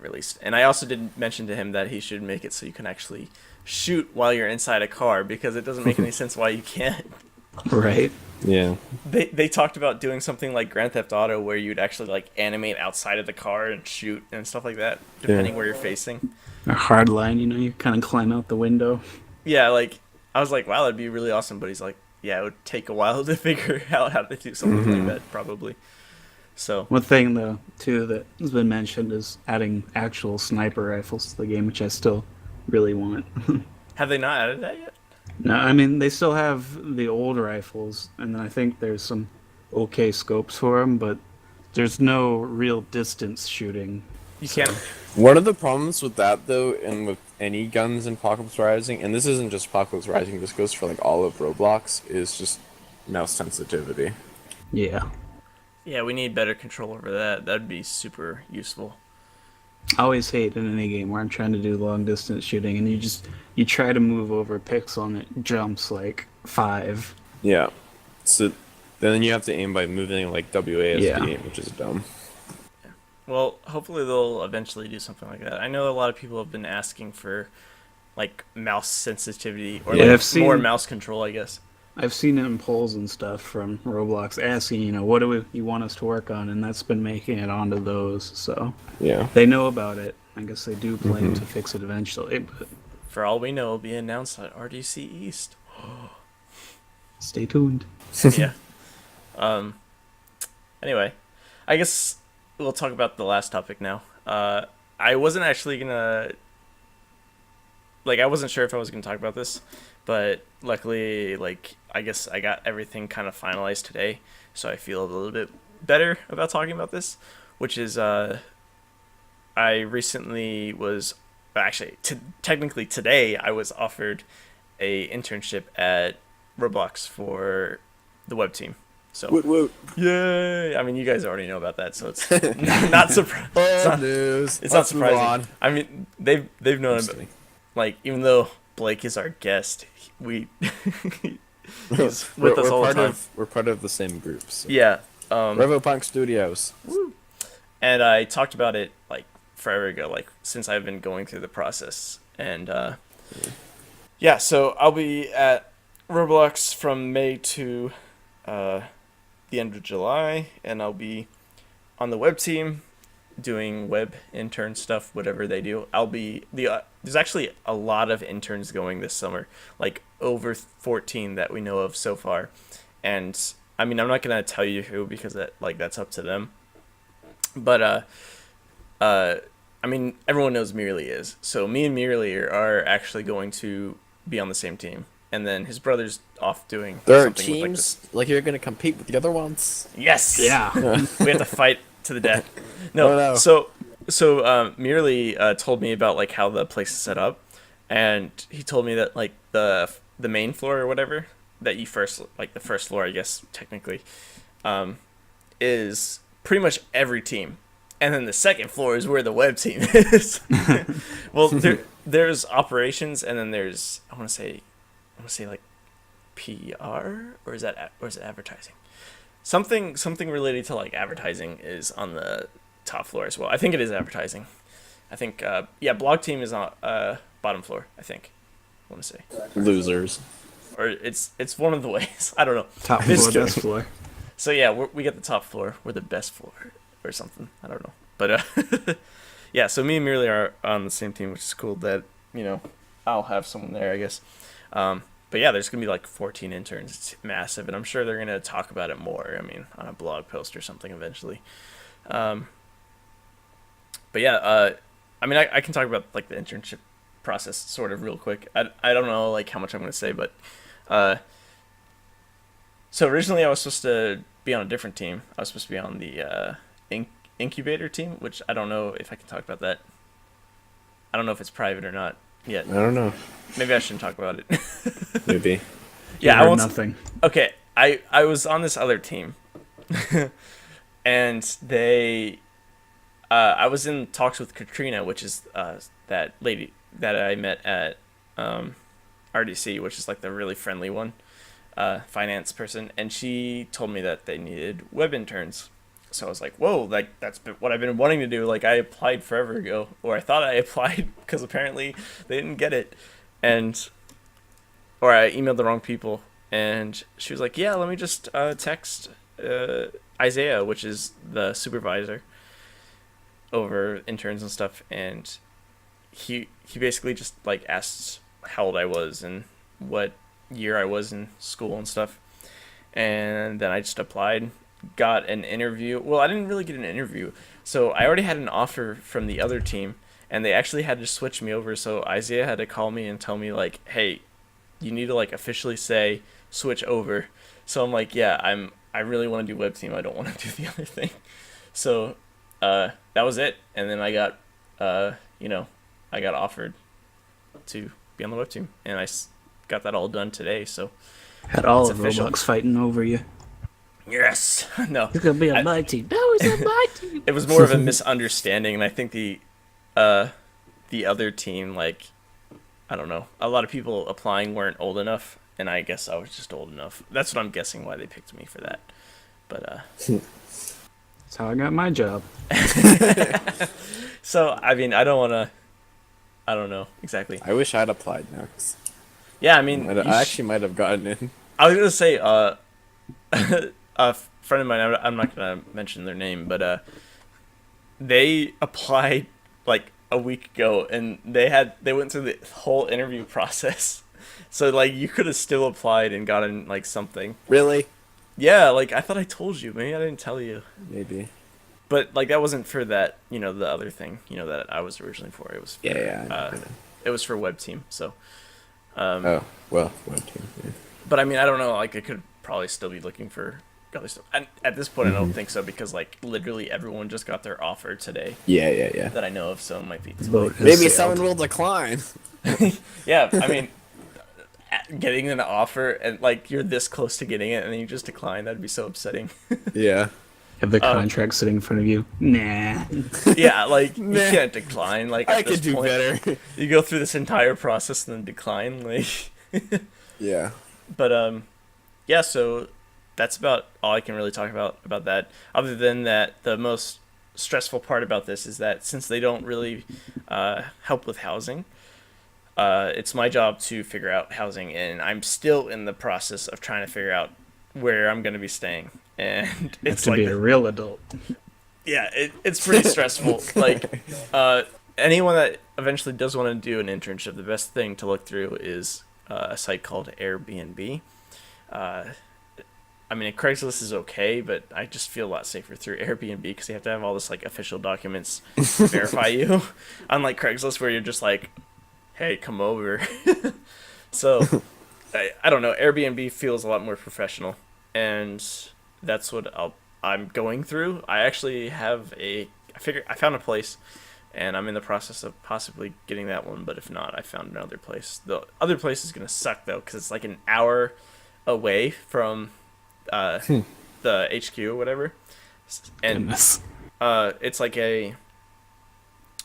Speaker 2: released. And I also did mention to him that he should make it so you can actually shoot while you're inside a car because it doesn't make any sense why you can't.
Speaker 4: Right.
Speaker 3: Yeah.
Speaker 2: They talked about doing something like Grand Theft Auto where you'd actually like animate outside of the car and shoot and stuff like that, depending where you're facing.
Speaker 4: A hard line, you kind of climb out the window.
Speaker 2: Yeah, like I was like, wow, that'd be really awesome. But he's like, yeah, it would take a while to figure out how to do something like that, probably. So
Speaker 4: One thing, though, too, that has been mentioned is adding actual sniper rifles to the game, which I still really want.
Speaker 2: have they not added that yet?
Speaker 4: No, I mean, they still have the old rifles, and I think there's some okay scopes for them, but there's no real distance shooting.
Speaker 2: You can't.
Speaker 3: One of the problems with that, though, and with any guns in Apocalypse Rising, and this isn't just Apocalypse Rising, this goes for like all of Roblox, is just mouse sensitivity.
Speaker 4: Yeah.
Speaker 2: Yeah, we need better control over that. That'd be super useful.
Speaker 4: I always hate in any game where I'm trying to do long distance shooting, and you try to move over a pixel and it jumps like 5.
Speaker 3: Yeah. So then you have to aim by moving like WASD,
Speaker 4: Yeah.
Speaker 3: which is dumb.
Speaker 2: Well, hopefully they'll eventually do something like that. I know a lot of people have been asking for like mouse sensitivity or
Speaker 4: Yeah,
Speaker 2: like
Speaker 4: I've seen-
Speaker 2: more mouse control, I guess.
Speaker 4: I've seen it in polls and stuff from Roblox asking, what do you want us to work on, and that's been making it onto those. So
Speaker 3: Yeah.
Speaker 4: they know about it. I guess they do plan to fix it eventually, but
Speaker 2: For all we know, it'll be announced at RDC East.
Speaker 4: stay tuned.
Speaker 2: Yeah. Anyway, I guess we'll talk about the last topic now. I wasn't actually gonna I wasn't sure if I was gonna talk about this, but luckily, I guess I got everything kind of finalized today, so I feel a little bit better about talking about this, which is I recently was actually technically today I was offered a internship at Roblox for the web team. So
Speaker 3: Woot woot.
Speaker 2: yay! I mean, you guys already know about that, so it's not surprising.
Speaker 3: Old news.
Speaker 2: It's not
Speaker 3: Let's move
Speaker 2: surprising.
Speaker 3: on.
Speaker 2: I mean, they've known
Speaker 3: Just
Speaker 2: about,
Speaker 3: kidding.
Speaker 2: even though Blake is our guest, he's with us all the time.
Speaker 3: We're part of the same group. So.
Speaker 2: Yeah.
Speaker 3: RevoPunk Studios.
Speaker 2: And I talked about it forever ago, since I've been going through the process. And yeah, so I'll be at Roblox from May to the end of July, and I'll be on the web team doing web intern stuff, whatever they do. I'll be there's actually a lot of interns going this summer, over 14 that we know of so far. And I mean, I'm not gonna tell you who because that's up to them. But I mean, everyone knows Mirly is. So me and Mirly are actually going to be on the same team. And then his brother's off doing
Speaker 3: There are
Speaker 2: something
Speaker 3: teams you're gonna compete with the other ones.
Speaker 2: Yes.
Speaker 4: Yeah.
Speaker 2: We have to fight to the death. No.
Speaker 3: Oh, no.
Speaker 2: So Mirly told me about how the place is set up, and he told me that the main floor or whatever that you first the first floor, I guess technically, is pretty much every team, and then the second floor is where the web team is. Well, there's operations, and then there's I want to say PR, or is it advertising? Something related to advertising is on the top floor as well. I think it is advertising. I think blog team is on bottom floor, I think. I want to say.
Speaker 3: Losers.
Speaker 2: Or it's one of the ways. I don't know.
Speaker 4: Top
Speaker 2: Just
Speaker 4: floor,
Speaker 2: kidding.
Speaker 4: best floor.
Speaker 2: So yeah, we get the top floor. We're the best floor or something. I don't know. But yeah, so me and Mirly are on the same team, which is cool that, I'll have someone there, I guess. But yeah, there's going to be 14 interns. It's massive, and I'm sure they're going to talk about it more, on a blog post or something eventually. But yeah, I can talk about the internship process sort of real quick. I don't know how much I'm going to say, but so originally I was supposed to be on a different team. I was supposed to be on the incubator team, which I don't know if I can talk about that. I don't know if it's private or not yet.
Speaker 3: I don't know.
Speaker 2: Maybe I shouldn't talk about it.
Speaker 3: Maybe.
Speaker 2: Yeah,
Speaker 4: You
Speaker 2: I
Speaker 4: heard
Speaker 2: won't.
Speaker 4: nothing.
Speaker 2: Okay, I was on this other team, and I was in talks with Katrina, which is that lady that I met at RDC, which is the really friendly one, finance person, and she told me that they needed web interns. So I was like, whoa, that's what I've been wanting to do. I applied forever ago, or I thought I applied because apparently they didn't get it, or I emailed the wrong people. And she was like, yeah, let me just text Isaiah, which is the supervisor over interns and stuff. And he basically just asked how old I was and what year I was in school and stuff. And then I just applied. Got an interview. Well, I didn't really get an interview. So I already had an offer from the other team, and they actually had to switch me over. So Isaiah had to call me and tell me hey, you need to officially say switch over. So I'm yeah, I really want to do web team. I don't want to do the other thing. So that was it. And then I got I got offered to be on the web team, and I got that all done today. So
Speaker 4: Had all
Speaker 2: It's
Speaker 4: of
Speaker 2: official.
Speaker 4: Roblox fighting over you.
Speaker 2: yes. No.
Speaker 4: It's gonna be on my team. No, it's on my team.
Speaker 2: It was more of a misunderstanding, and I think the other team, I don't know, a lot of people applying weren't old enough, and I guess I was just old enough. That's what I'm guessing why they picked me for that. But
Speaker 4: That's how I got my job.
Speaker 2: so I mean, I don't know exactly.
Speaker 3: I wish I'd applied now. 'Cause
Speaker 2: Yeah, I mean,
Speaker 3: I actually might have gotten in.
Speaker 2: I was gonna say a friend of mine. I'm not gonna mention their name, but they applied a week ago, and they went through the whole interview process. So you could have still applied and gotten something.
Speaker 3: Really?
Speaker 2: Yeah, like I thought I told you. Maybe I didn't tell you.
Speaker 3: Maybe.
Speaker 2: But like that wasn't for that, the other thing, that I was originally for. It was for,
Speaker 3: Yeah, I know.
Speaker 2: it was for web team. So,
Speaker 3: Oh, well, web team. Yeah.
Speaker 2: but I mean, I don't know. Like I could probably still be looking for other stuff. And at this point, I don't think so because like literally everyone just got their offer today
Speaker 3: Yeah.
Speaker 2: that I know of. So it might be too
Speaker 4: Boat
Speaker 2: late.
Speaker 4: has
Speaker 3: Maybe
Speaker 4: sailed.
Speaker 3: someone will decline.
Speaker 2: Yeah, I mean, getting an offer and like you're this close to getting it and then you just decline. That'd be so upsetting.
Speaker 3: Yeah.
Speaker 4: Have the contract sitting in front of you. Nah.
Speaker 2: Yeah, like you
Speaker 3: Meh.
Speaker 2: can't decline. Like
Speaker 3: I
Speaker 2: at this
Speaker 3: could do
Speaker 2: point,
Speaker 3: better.
Speaker 2: You go through this entire process and then decline. Like,
Speaker 3: Yeah.
Speaker 2: but yeah. So that's about all I can really talk about that. Other than that, the most stressful part about this is that since they don't really help with housing, it's my job to figure out housing, and I'm still in the process of trying to figure out where I'm going to be staying. And
Speaker 4: Have
Speaker 2: it's
Speaker 4: to
Speaker 2: like
Speaker 4: be a real adult.
Speaker 2: yeah, it's pretty stressful. Like, anyone that eventually does want to do an internship, the best thing to look through is a site called Airbnb. I mean, Craigslist is okay, but I just feel a lot safer through Airbnb because you have to have all this like official documents to verify you. Unlike Craigslist, where you're just like, "Hey, come over." So, I don't know. Airbnb feels a lot more professional, and that's what I'm going through. I actually have I found a place, and I'm in the process of possibly getting that one. But if not, I found another place. The other place is gonna suck though, because it's like an hour away from the HQ or whatever, and
Speaker 4: Goodness.
Speaker 2: it's like a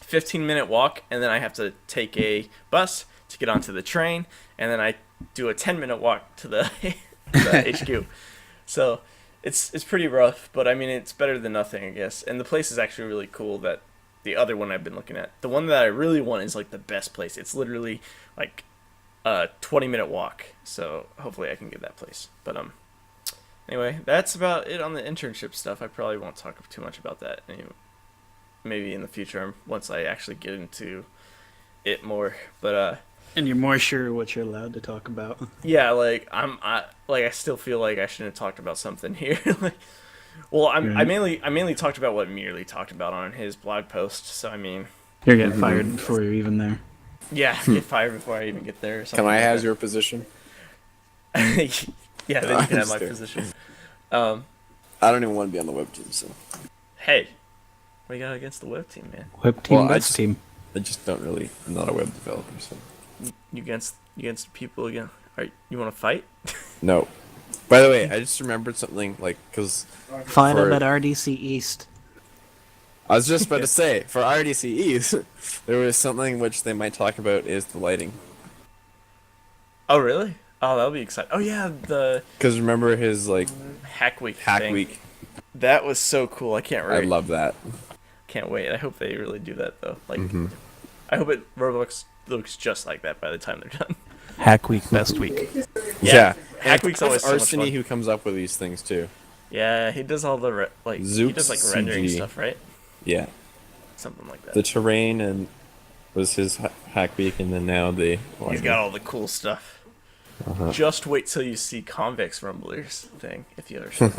Speaker 2: 15-minute walk, and then I have to take a bus to get onto the train, and then I do a 10-minute walk to the, the HQ. So it's pretty rough, but I mean it's better than nothing, I guess. And the place is actually really cool. That the other one I've been looking at, the one that I really want is like the best place. It's literally like a 20-minute walk. So hopefully I can get that place. But anyway, that's about it on the internship stuff. I probably won't talk too much about that. Anyway, maybe in the future once I actually get into it more. But
Speaker 4: And you're more sure what you're allowed to talk about.
Speaker 2: yeah, like I still feel like I shouldn't have talked about something here. Like, well, I mainly talked about what Merely talked about on his blog post. So I mean,
Speaker 4: You're getting fired before you're even there.
Speaker 2: yeah, get fired before I even get there. Or something
Speaker 3: Can I
Speaker 2: like
Speaker 3: have
Speaker 2: that.
Speaker 3: your position?
Speaker 2: Yeah, then you can have my
Speaker 3: Understood.
Speaker 2: position.
Speaker 3: I don't even want to be on the web team, so
Speaker 2: Hey, what do you got against the web team, man?
Speaker 4: Web team,
Speaker 3: Well, I
Speaker 4: best
Speaker 3: just-
Speaker 4: team.
Speaker 3: I just don't really. I'm not a web developer, so
Speaker 2: You against people again? You want to fight?
Speaker 3: no. By the way, I just remembered something like because
Speaker 4: Find
Speaker 3: for-
Speaker 4: them at RDC East.
Speaker 3: I was just about to say for RDCEs, there was something which they might talk about is the lighting.
Speaker 2: Oh, really? Oh, that'll be exciting. Oh yeah, the
Speaker 3: Because remember his like
Speaker 2: Hack Week.
Speaker 3: hack
Speaker 2: thing.
Speaker 3: week.
Speaker 2: That was so cool. I can't
Speaker 3: I
Speaker 2: wait.
Speaker 3: love that.
Speaker 2: Can't wait. I hope they really do that though. Like,
Speaker 3: Mm-hmm.
Speaker 2: I hope it Roblox looks just like that by the time they're done.
Speaker 4: Hack week, best week.
Speaker 3: Yeah.
Speaker 2: Hack
Speaker 3: And
Speaker 2: Week's
Speaker 3: it's
Speaker 2: always so much
Speaker 3: Arseny
Speaker 2: fun.
Speaker 3: who comes up with these things too.
Speaker 2: Yeah, he does all the he does like
Speaker 3: Zooks
Speaker 2: rendering
Speaker 3: CG.
Speaker 2: stuff, right?
Speaker 3: Yeah.
Speaker 2: Something like that.
Speaker 3: The terrain and was his hack week, and then now the.
Speaker 2: He's got all the cool stuff.
Speaker 3: Uh-huh.
Speaker 2: Just wait till you see Convex Rumblers thing if you ever see it.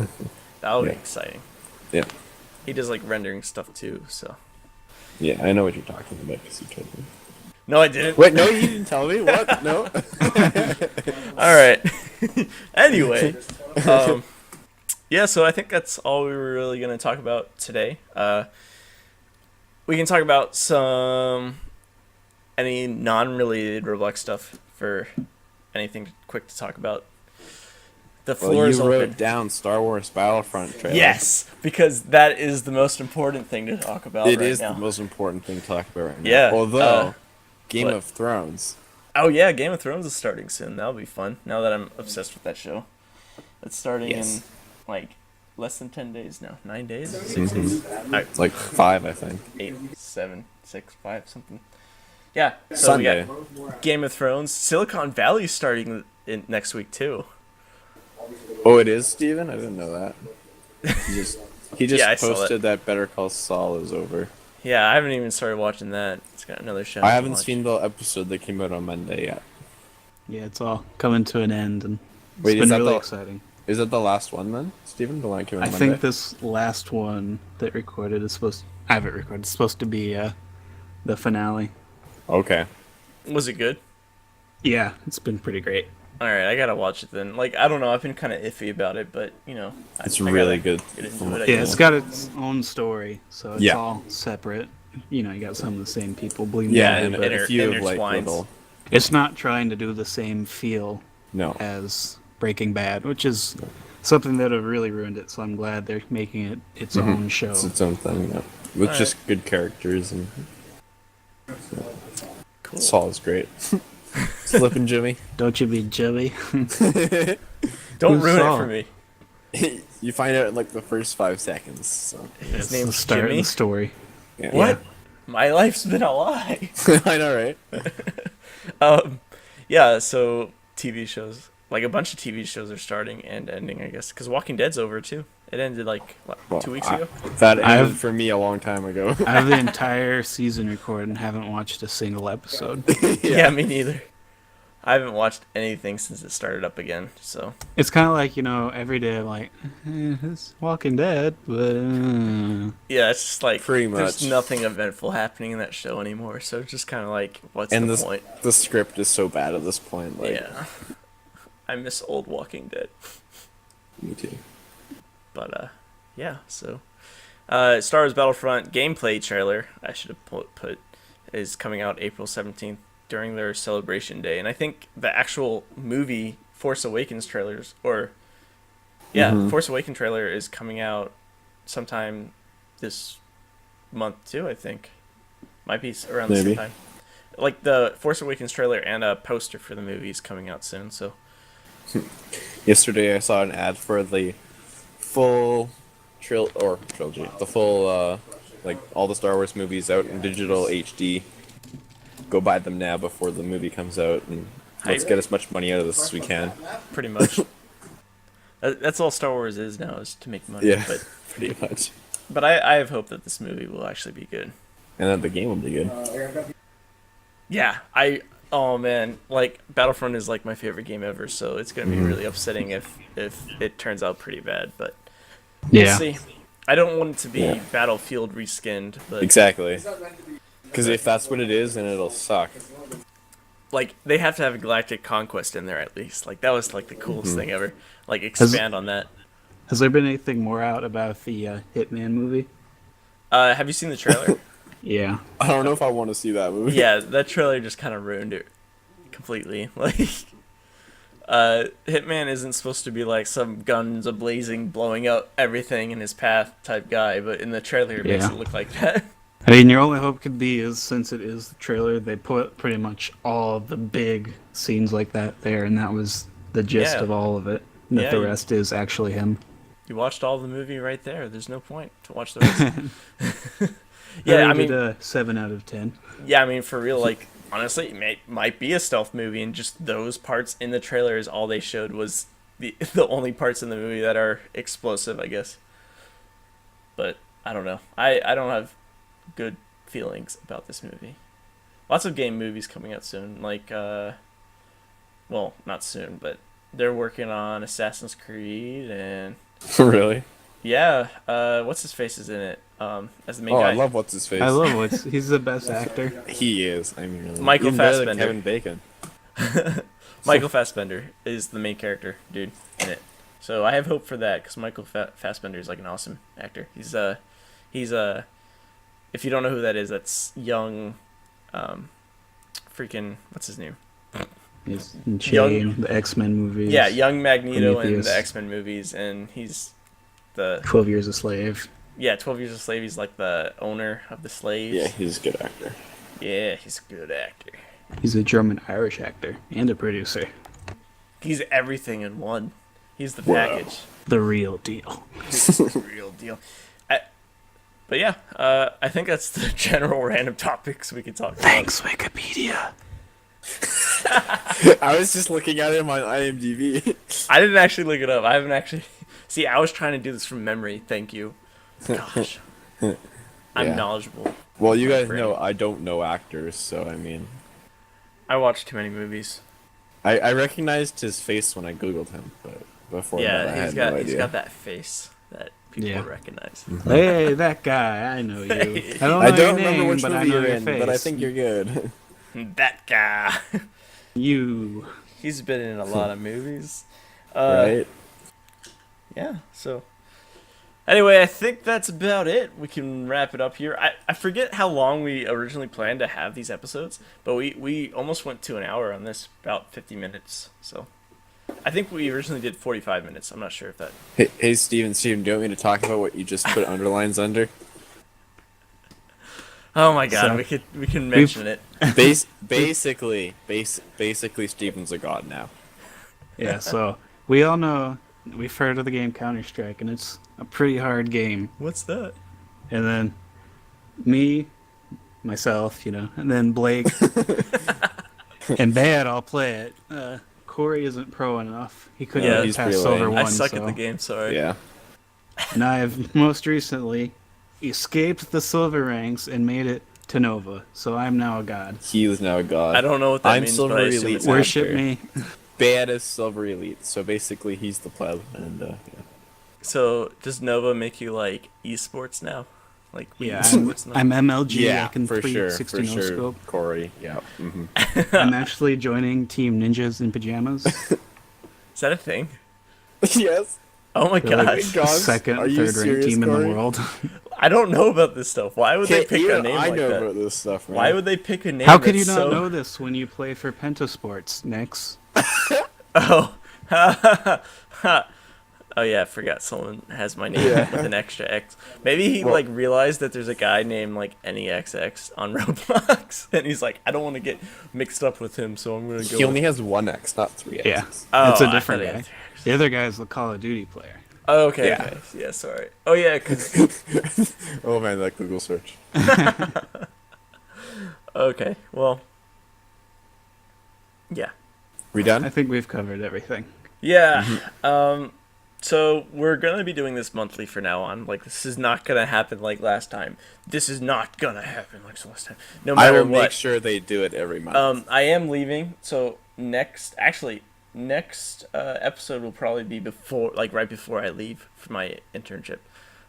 Speaker 2: That'll be
Speaker 3: Yeah.
Speaker 2: exciting.
Speaker 3: Yeah.
Speaker 2: He does like rendering stuff too, so.
Speaker 3: Yeah, I know what you're talking about because you told me.
Speaker 2: No, I didn't.
Speaker 3: Wait, no, you didn't tell me. What? No.
Speaker 2: All right. Anyway, yeah. So I think that's all we were really gonna talk about today. We can talk about any non-related Roblox stuff for anything quick to talk about. The floor
Speaker 3: Well,
Speaker 2: is
Speaker 3: you
Speaker 2: open.
Speaker 3: wrote down Star Wars Battlefront trailer.
Speaker 2: Yes, because that is the most important thing to talk about
Speaker 3: It
Speaker 2: right
Speaker 3: is
Speaker 2: now.
Speaker 3: the most important thing to talk about right now.
Speaker 2: Yeah,
Speaker 3: Although, Game
Speaker 2: what?
Speaker 3: of Thrones.
Speaker 2: Oh yeah, Game of Thrones is starting soon. That'll be fun. Now that I'm obsessed with that show, it's starting
Speaker 3: Yes.
Speaker 2: in like less than 10 days now. 9 days, 6
Speaker 3: Mm-hmm.
Speaker 2: days,
Speaker 3: It's like 5, I think.
Speaker 2: 8, 7, 6, 5, something. Yeah. So
Speaker 3: Sunday.
Speaker 2: we got Game of Thrones. Silicon Valley's starting next week too.
Speaker 3: Oh, it is, Steven? I didn't know that. He just
Speaker 2: Yeah, I saw
Speaker 3: posted that Better Call Saul is over.
Speaker 2: Yeah, I haven't even started watching that. It's got another show.
Speaker 3: I
Speaker 2: to
Speaker 3: haven't
Speaker 2: watch.
Speaker 3: seen the episode that came out on Monday yet.
Speaker 4: Yeah, it's all coming to an end, and it's
Speaker 3: Wait, is
Speaker 4: been
Speaker 3: that
Speaker 4: really
Speaker 3: the-
Speaker 4: exciting.
Speaker 3: Is it the last one then, Steven? The one that came on
Speaker 4: I
Speaker 3: Monday?
Speaker 4: think this last one that recorded is supposed. I have it recorded. It's supposed to be the finale.
Speaker 3: Okay.
Speaker 2: Was it good?
Speaker 4: Yeah, it's been pretty great.
Speaker 2: All right, I gotta watch it then. Like, I don't know, I've been kind of iffy about it, but
Speaker 3: It's
Speaker 2: I
Speaker 3: really
Speaker 2: gotta
Speaker 3: good.
Speaker 2: Get into it, I
Speaker 4: Yeah,
Speaker 2: guess.
Speaker 4: it's got its own story, so it's
Speaker 3: Yeah.
Speaker 4: all separate. You got some of the same people bleeding
Speaker 3: Yeah,
Speaker 4: together,
Speaker 3: and
Speaker 4: but
Speaker 3: a few of like
Speaker 2: intertwines.
Speaker 3: little.
Speaker 4: it's not trying to do the same feel
Speaker 3: No.
Speaker 4: as Breaking Bad, which is something that have really ruined it. So I'm glad they're making it its own show.
Speaker 3: It's its own thing. Yeah. With
Speaker 2: Alright.
Speaker 3: just good characters and
Speaker 2: Cool.
Speaker 3: Saul's great. Slippin' Jimmy.
Speaker 4: Don't you be jelly?
Speaker 2: Don't
Speaker 4: Who's
Speaker 2: ruin
Speaker 4: Saul?
Speaker 2: it for me.
Speaker 3: You find out in like the first 5 seconds. So.
Speaker 2: His
Speaker 4: It's the
Speaker 2: name's
Speaker 4: start
Speaker 2: Jimmy.
Speaker 4: of the story.
Speaker 3: Yeah.
Speaker 2: What? My life's been a lie.
Speaker 3: I know, right?
Speaker 2: Yeah. So TV shows, like a bunch of TV shows, are starting and ending, I guess, because Walking Dead's over too. It ended like what,
Speaker 3: Well,
Speaker 2: 2 weeks
Speaker 3: I-
Speaker 2: ago.
Speaker 3: That
Speaker 4: I
Speaker 3: ended
Speaker 4: have-
Speaker 3: for me a long time ago.
Speaker 4: I have the entire season recorded and haven't watched a single episode.
Speaker 2: Yeah, me neither. I haven't watched anything since it started up again. So
Speaker 4: It's kind of like, every day I'm like, it's Walking Dead, but
Speaker 2: yeah, it's just like
Speaker 3: Pretty
Speaker 2: there's
Speaker 3: much.
Speaker 2: nothing eventful happening in that show anymore. So it's just kind of like, what's
Speaker 3: And
Speaker 2: the point?
Speaker 3: the script is so bad at this point. Like,
Speaker 2: Yeah, I miss old Walking Dead.
Speaker 3: me too.
Speaker 2: But yeah. So Star Wars Battlefront gameplay trailer, I should have put is coming out April 17th during their celebration day, and I think the actual movie Force Awakens trailers, or Force Awakens trailer is coming out sometime this month too. I think might be around the same
Speaker 3: Maybe.
Speaker 2: time. Like the Force Awakens trailer and a poster for the movie is coming out soon. So
Speaker 3: Yesterday I saw an ad for the full trilogy. The full like all the Star Wars movies out in digital HD. Go buy them now before the movie comes out, and let's get as much money out of this as we can.
Speaker 2: pretty much. That's all Star Wars is now, is to make money.
Speaker 3: Yeah,
Speaker 2: But
Speaker 3: pretty much.
Speaker 2: I have hope that this movie will actually be good.
Speaker 3: And then the game will be good.
Speaker 2: Yeah, oh man, like Battlefront is like my favorite game ever, so it's gonna be really upsetting if it turns out pretty bad. But we'll
Speaker 4: yeah.
Speaker 2: see. I don't want it to be
Speaker 3: Yeah.
Speaker 2: Battlefield reskinned, but
Speaker 3: Exactly. Because if that's what it is, then it'll suck.
Speaker 2: like they have to have a Galactic Conquest in there at least. Like that was like the coolest thing ever. Like expand on that.
Speaker 4: Has there been anything more out about the Hitman movie?
Speaker 2: Have you seen the trailer?
Speaker 4: Yeah.
Speaker 3: I don't know if I want to see that movie.
Speaker 2: Yeah, that trailer just kind of ruined it completely. Like, Hitman isn't supposed to be like some guns a-blazing, blowing up everything in his path type guy, but in the trailer it makes
Speaker 4: Yeah.
Speaker 2: it look like that.
Speaker 4: I mean, your only hope could be is, since it is the trailer, they put pretty much all of the big scenes like that there, and that was the gist
Speaker 2: Yeah.
Speaker 4: of all of it. And
Speaker 2: Yeah,
Speaker 4: that the
Speaker 2: you-
Speaker 4: rest is actually him.
Speaker 2: You watched all the movie right there. There's no point to watch the rest.
Speaker 4: Yeah,
Speaker 2: yeah, I
Speaker 4: rated
Speaker 2: mean,
Speaker 4: a 7 out of 10.
Speaker 2: yeah, I mean, for real, like, honestly, it might be a stealth movie, and just those parts in the trailer is all they showed was the only parts in the movie that are explosive, I guess. But I don't know. I don't have good feelings about this movie. Lots of game movies coming out soon, like well, not soon, but they're working on Assassin's Creed, and
Speaker 3: Really?
Speaker 2: yeah, what's his face is in it as the main
Speaker 3: Oh,
Speaker 2: guy.
Speaker 3: I love what's his face.
Speaker 4: I love what's he's the best actor.
Speaker 3: He is. I mean, really.
Speaker 2: Michael
Speaker 3: Even better than
Speaker 2: Fassbender.
Speaker 3: Kevin Bacon.
Speaker 2: Michael Fassbender is the main character, dude, in it. So I have hope for that because Michael Fassbender is like an awesome actor. He's if you don't know who that is, that's young, freaking what's his name?
Speaker 4: He's in
Speaker 2: Young-
Speaker 4: Chain, the X-Men movies.
Speaker 2: Yeah, young Magneto in
Speaker 4: Prometheus.
Speaker 2: the X-Men movies, and he's the
Speaker 4: 12 Years a Slave.
Speaker 2: 12 Years a Slave. He's like the owner of the slaves.
Speaker 3: Yeah, he's a good actor.
Speaker 2: Yeah, he's a good actor.
Speaker 4: He's a German-Irish actor and a producer.
Speaker 2: He's everything in one. He's the
Speaker 3: Wow.
Speaker 2: package.
Speaker 4: The real deal.
Speaker 2: Real deal. But yeah, I think that's the general random topics we could talk about.
Speaker 4: Thanks, Wikipedia.
Speaker 3: I was just looking at him on IMDb.
Speaker 2: I didn't actually look it up. I haven't actually. See, I was trying to do this from memory. Thank you. Gosh. I'm
Speaker 3: Yeah.
Speaker 2: knowledgeable.
Speaker 3: Well, you guys
Speaker 2: brain.
Speaker 3: know I don't know actors, so I mean,
Speaker 2: I watch too many movies.
Speaker 3: I recognized his face when I googled him, but before, but I
Speaker 2: Yeah,
Speaker 3: had no
Speaker 2: he's
Speaker 3: idea.
Speaker 2: got that face that people
Speaker 4: Yeah.
Speaker 2: recognize.
Speaker 4: Hey, that guy, I know you. I don't know
Speaker 3: I
Speaker 4: your
Speaker 3: don't remember
Speaker 4: name,
Speaker 3: which
Speaker 4: but I
Speaker 3: movie
Speaker 4: know
Speaker 3: you're
Speaker 4: your
Speaker 3: in,
Speaker 4: face.
Speaker 3: but I think you're good.
Speaker 2: That guy.
Speaker 4: You.
Speaker 2: He's been in a lot of movies.
Speaker 3: Right?
Speaker 2: Yeah, so anyway, I think that's about it. We can wrap it up here. I forget how long we originally planned to have these episodes, but we almost went to an hour on this, about 50 minutes. So I think we originally did 45 minutes. I'm not sure if that...
Speaker 3: Hey, Steven, do you want me to talk about what you just put underlines under?
Speaker 2: Oh my god,
Speaker 4: So-
Speaker 2: we can mention it.
Speaker 3: Basically, Steven's a god now.
Speaker 4: Yeah, so we all know, we've heard of the game Counter-Strike, and it's a pretty hard game.
Speaker 2: What's that?
Speaker 4: And then me, myself, and then Blake and Bad all play it. Corey isn't pro enough. He couldn't
Speaker 2: Yeah,
Speaker 4: get
Speaker 3: he's
Speaker 4: past
Speaker 3: pretty
Speaker 4: Silver
Speaker 3: lame.
Speaker 4: 1.
Speaker 2: I suck
Speaker 4: so.
Speaker 2: at the game, sorry.
Speaker 3: Yeah.
Speaker 4: And I've most recently escaped the silver ranks and made it to Nova. So I'm now a god.
Speaker 3: He is now a god.
Speaker 2: I don't know what that
Speaker 3: I'm
Speaker 2: means,
Speaker 3: Silver
Speaker 2: but I assume
Speaker 3: Elite
Speaker 2: it's
Speaker 3: now.
Speaker 4: Worship
Speaker 3: After.
Speaker 4: me.
Speaker 3: Bad is Silver Elite, so basically he's the pleb, and yeah.
Speaker 2: So does Nova make you like esports now? Like Wii
Speaker 4: Yeah,
Speaker 2: esports now?
Speaker 4: I'm MLG.
Speaker 3: Yeah,
Speaker 4: I can
Speaker 3: for sure,
Speaker 4: 360
Speaker 3: for
Speaker 4: no
Speaker 3: sure.
Speaker 4: scope.
Speaker 3: Corey, yeah. Mm-hmm.
Speaker 4: I'm actually joining Team Ninjas in Pajamas.
Speaker 2: Is that a thing?
Speaker 3: Yes.
Speaker 2: Oh my
Speaker 4: They're like
Speaker 2: god.
Speaker 3: my God.
Speaker 4: second,
Speaker 3: Are you
Speaker 4: third ranked
Speaker 3: serious,
Speaker 4: team in
Speaker 3: Corey?
Speaker 4: the world.
Speaker 2: I don't know about this stuff. Why would they
Speaker 3: Okay,
Speaker 2: pick a
Speaker 3: even
Speaker 2: name
Speaker 3: I
Speaker 2: like
Speaker 3: know
Speaker 2: that?
Speaker 3: about this stuff, man.
Speaker 2: Why would they pick a name?
Speaker 4: How could you
Speaker 2: that's
Speaker 4: not
Speaker 2: so...
Speaker 4: know this when you play for Pentasports, Nix?
Speaker 2: Oh. Oh yeah, I forgot someone has my name with an extra X. Maybe he like realized that there's a guy named like NEXX on Roblox, and he's like, I don't want to get mixed up with him, so I'm gonna go.
Speaker 3: He only has one X, not three X's.
Speaker 4: Yeah,
Speaker 2: Oh,
Speaker 4: it's a
Speaker 2: I
Speaker 4: different
Speaker 2: thought he
Speaker 4: guy.
Speaker 2: had three X's.
Speaker 4: The other guy is the Call of Duty player.
Speaker 2: Oh, okay,
Speaker 3: Yeah.
Speaker 2: okay. Yeah, sorry. Oh yeah, cause
Speaker 3: Oh man, that Google search.
Speaker 2: okay, well, yeah.
Speaker 3: We
Speaker 4: I
Speaker 3: done?
Speaker 4: think we've covered everything.
Speaker 2: Yeah. So we're gonna be doing this monthly for now on. Like, this is not gonna happen like last time. This is not gonna happen like last time. No
Speaker 3: I
Speaker 2: matter
Speaker 3: will
Speaker 2: what.
Speaker 3: make sure they do it every month.
Speaker 2: I am leaving, so next episode will probably be right before I leave for my internship,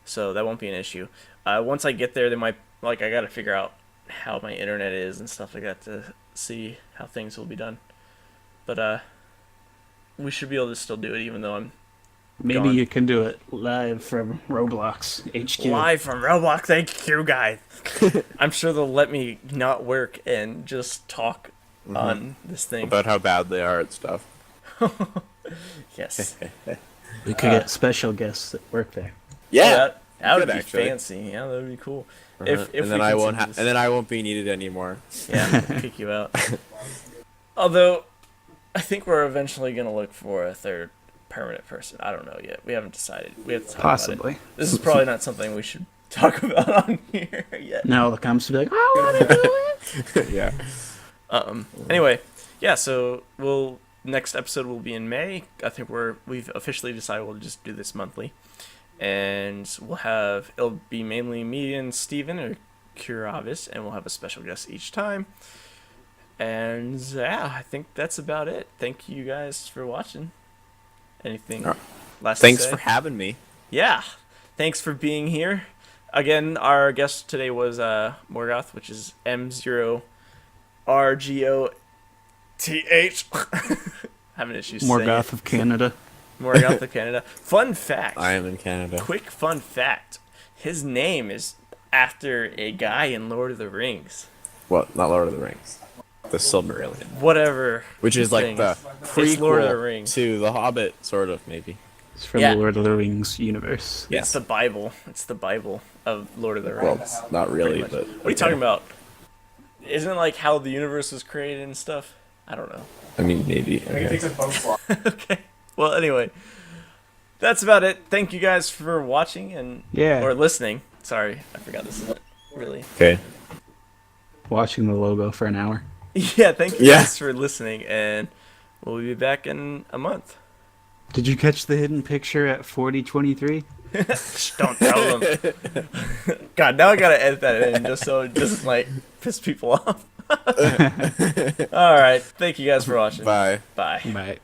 Speaker 2: so that won't be an issue. Once I get there, they might I gotta figure out how my internet is and stuff like that to see how things will be done. But we should be able to still do it, even though I'm
Speaker 4: Maybe
Speaker 2: Gone.
Speaker 4: you can do it live from Roblox HQ.
Speaker 2: live from Roblox. Thank you, guys. I'm sure they'll let me not work and just talk on this thing.
Speaker 3: About how bad they are at stuff.
Speaker 2: Yes.
Speaker 4: We could get special guests that work there.
Speaker 2: Yeah, that would
Speaker 3: good,
Speaker 2: be
Speaker 3: actually.
Speaker 2: fancy. Yeah, that would be cool.
Speaker 3: And then I won't and then I won't be needed anymore.
Speaker 2: yeah, we'll kick you out. Although, I think we're eventually gonna look for a third permanent person. I don't know yet. We haven't decided. We have to talk about
Speaker 4: Possibly.
Speaker 2: it. This is probably not something we should talk about on here yet.
Speaker 4: Now the comes to be like, I want to do it.
Speaker 3: Yeah.
Speaker 2: Anyway, yeah. So next episode will be in May. I think we've officially decided we'll just do this monthly, and it'll be mainly me and Steven or Kuravis, and we'll have a special guest each time. And yeah, I think that's about it. Thank you guys for watching. Anything last?
Speaker 3: Thanks
Speaker 2: to say?
Speaker 3: for having me.
Speaker 2: Yeah, thanks for being here. Again, our guest today was Morgoth, which is M0RGOTH. Having issues saying
Speaker 4: Morgoth of Canada.
Speaker 2: Morgoth of Canada. Fun fact.
Speaker 3: I am in Canada.
Speaker 2: Quick fun fact. His name is after a guy in Lord of the Rings.
Speaker 3: What? Not Lord of the Rings. The Silmarillion.
Speaker 2: Whatever.
Speaker 3: Which is like
Speaker 2: thing
Speaker 3: the
Speaker 2: is. It's Lord of the
Speaker 3: prequel
Speaker 2: Rings.
Speaker 3: to The Hobbit, sort of, maybe.
Speaker 4: It's from
Speaker 2: Yeah.
Speaker 4: the Lord of the Rings universe.
Speaker 2: It's
Speaker 3: Yes.
Speaker 2: the Bible. It's the Bible of Lord of the
Speaker 3: Well,
Speaker 2: Rings.
Speaker 3: not really,
Speaker 2: Pretty
Speaker 3: but...
Speaker 2: much. What are you talking about? Isn't it like how the universe was created and stuff? I don't know.
Speaker 3: I mean, maybe. Okay.
Speaker 2: Okay. Well, anyway, that's about it. Thank you guys for watching and
Speaker 4: Yeah.
Speaker 2: or listening. Sorry, I forgot this isn't really.
Speaker 3: Okay.
Speaker 4: Watching the logo for an hour.
Speaker 2: Yeah, thank you
Speaker 3: Yeah.
Speaker 2: guys for listening, and we'll be back in a month.
Speaker 4: Did you catch the hidden picture at 4023?
Speaker 2: Shh, don't tell them. God, now I gotta edit that in just so it doesn't like piss people off. All right, thank you guys for watching.
Speaker 3: Bye.
Speaker 2: Bye.
Speaker 4: Bye.